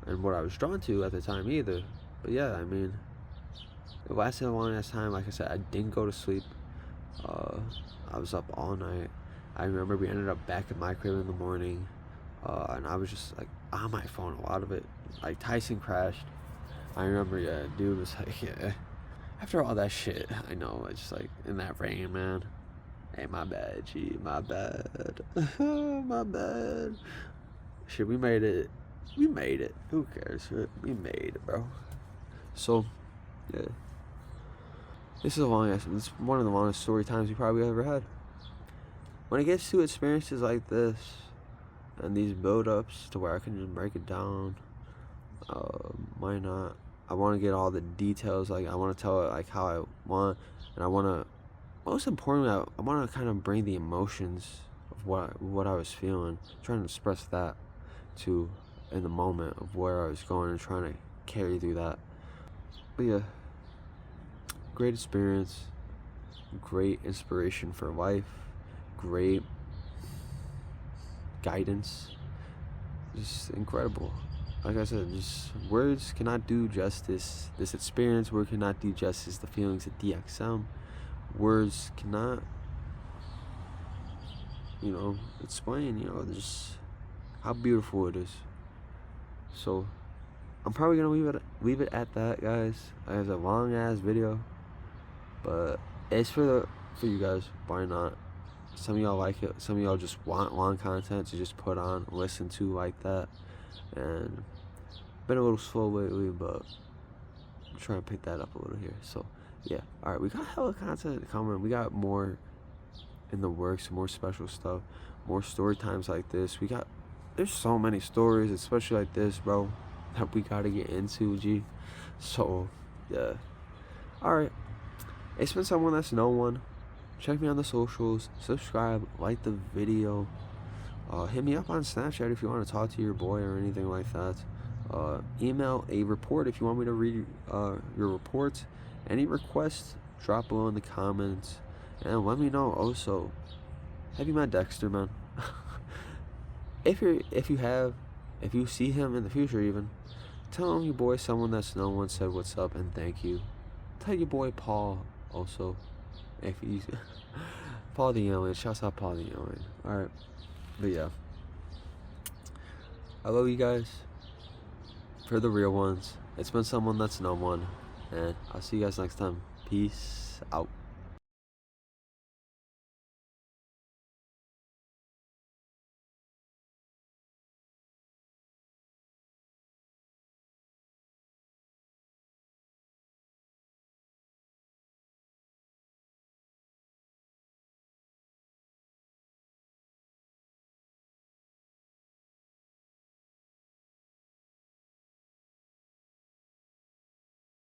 and what I was drawn to at the time either. But yeah, I mean, it lasted a long ass time. Like I said, I didn't go to sleep. I was up all night. I remember we ended up back at my crib in the morning, and I was just like on my phone a lot of it. Like Tyson crashed. I remember, yeah, dude was like, yeah. After all that shit, I know, it's just like in that rain, man. Hey, my bad, G, my bad. My bad. Shit, we made it. We made it. Who cares? We made it, bro. So, yeah. This is this is one of the longest story times we probably ever had. When it gets to experiences like this, and these build-ups to where I can just break it down, why not? I want to get all the details. Like, I want to tell it like how I want, and I want to, most importantly, I want to kind of bring the emotions of what I was feeling, trying to express that to in the moment of where I was going, and trying to carry through that. But yeah, great experience, great inspiration for life, great guidance, just incredible. Like I said, just words cannot do justice. This experience, word cannot do justice. The feelings of DXM, words cannot, you know, explain, you know, just how beautiful it is. So I'm probably gonna leave it at that, guys. It's a long ass video, but it's for you guys. Why not? Some of y'all like it. Some of y'all just want long content to just put on, listen to like that. And been a little slow lately, but I'm trying to pick that up a little here. So yeah, all right, we got hella content coming. We got more in the works, more special stuff, more story times like this. There's so many stories, especially like this, bro, that we gotta get into, G. So yeah, all right, it's been someone that's no one. Check me on the socials, subscribe, like the video, Hit me up on Snapchat if you want to talk to your boy or anything like that. Email a report if you want me to read your reports. Any requests, drop below in the comments, and let me know. Also, have you met Dexter, man? if you see him in the future, even tell him your boy someone that's no one said what's up and thank you. Tell your boy Paul also, if he's Paul the alien. Shouts out Paul the alien. All right, but yeah, I love you guys. For the real ones, it's been someone that's no one, and I'll see you guys next time. Peace out.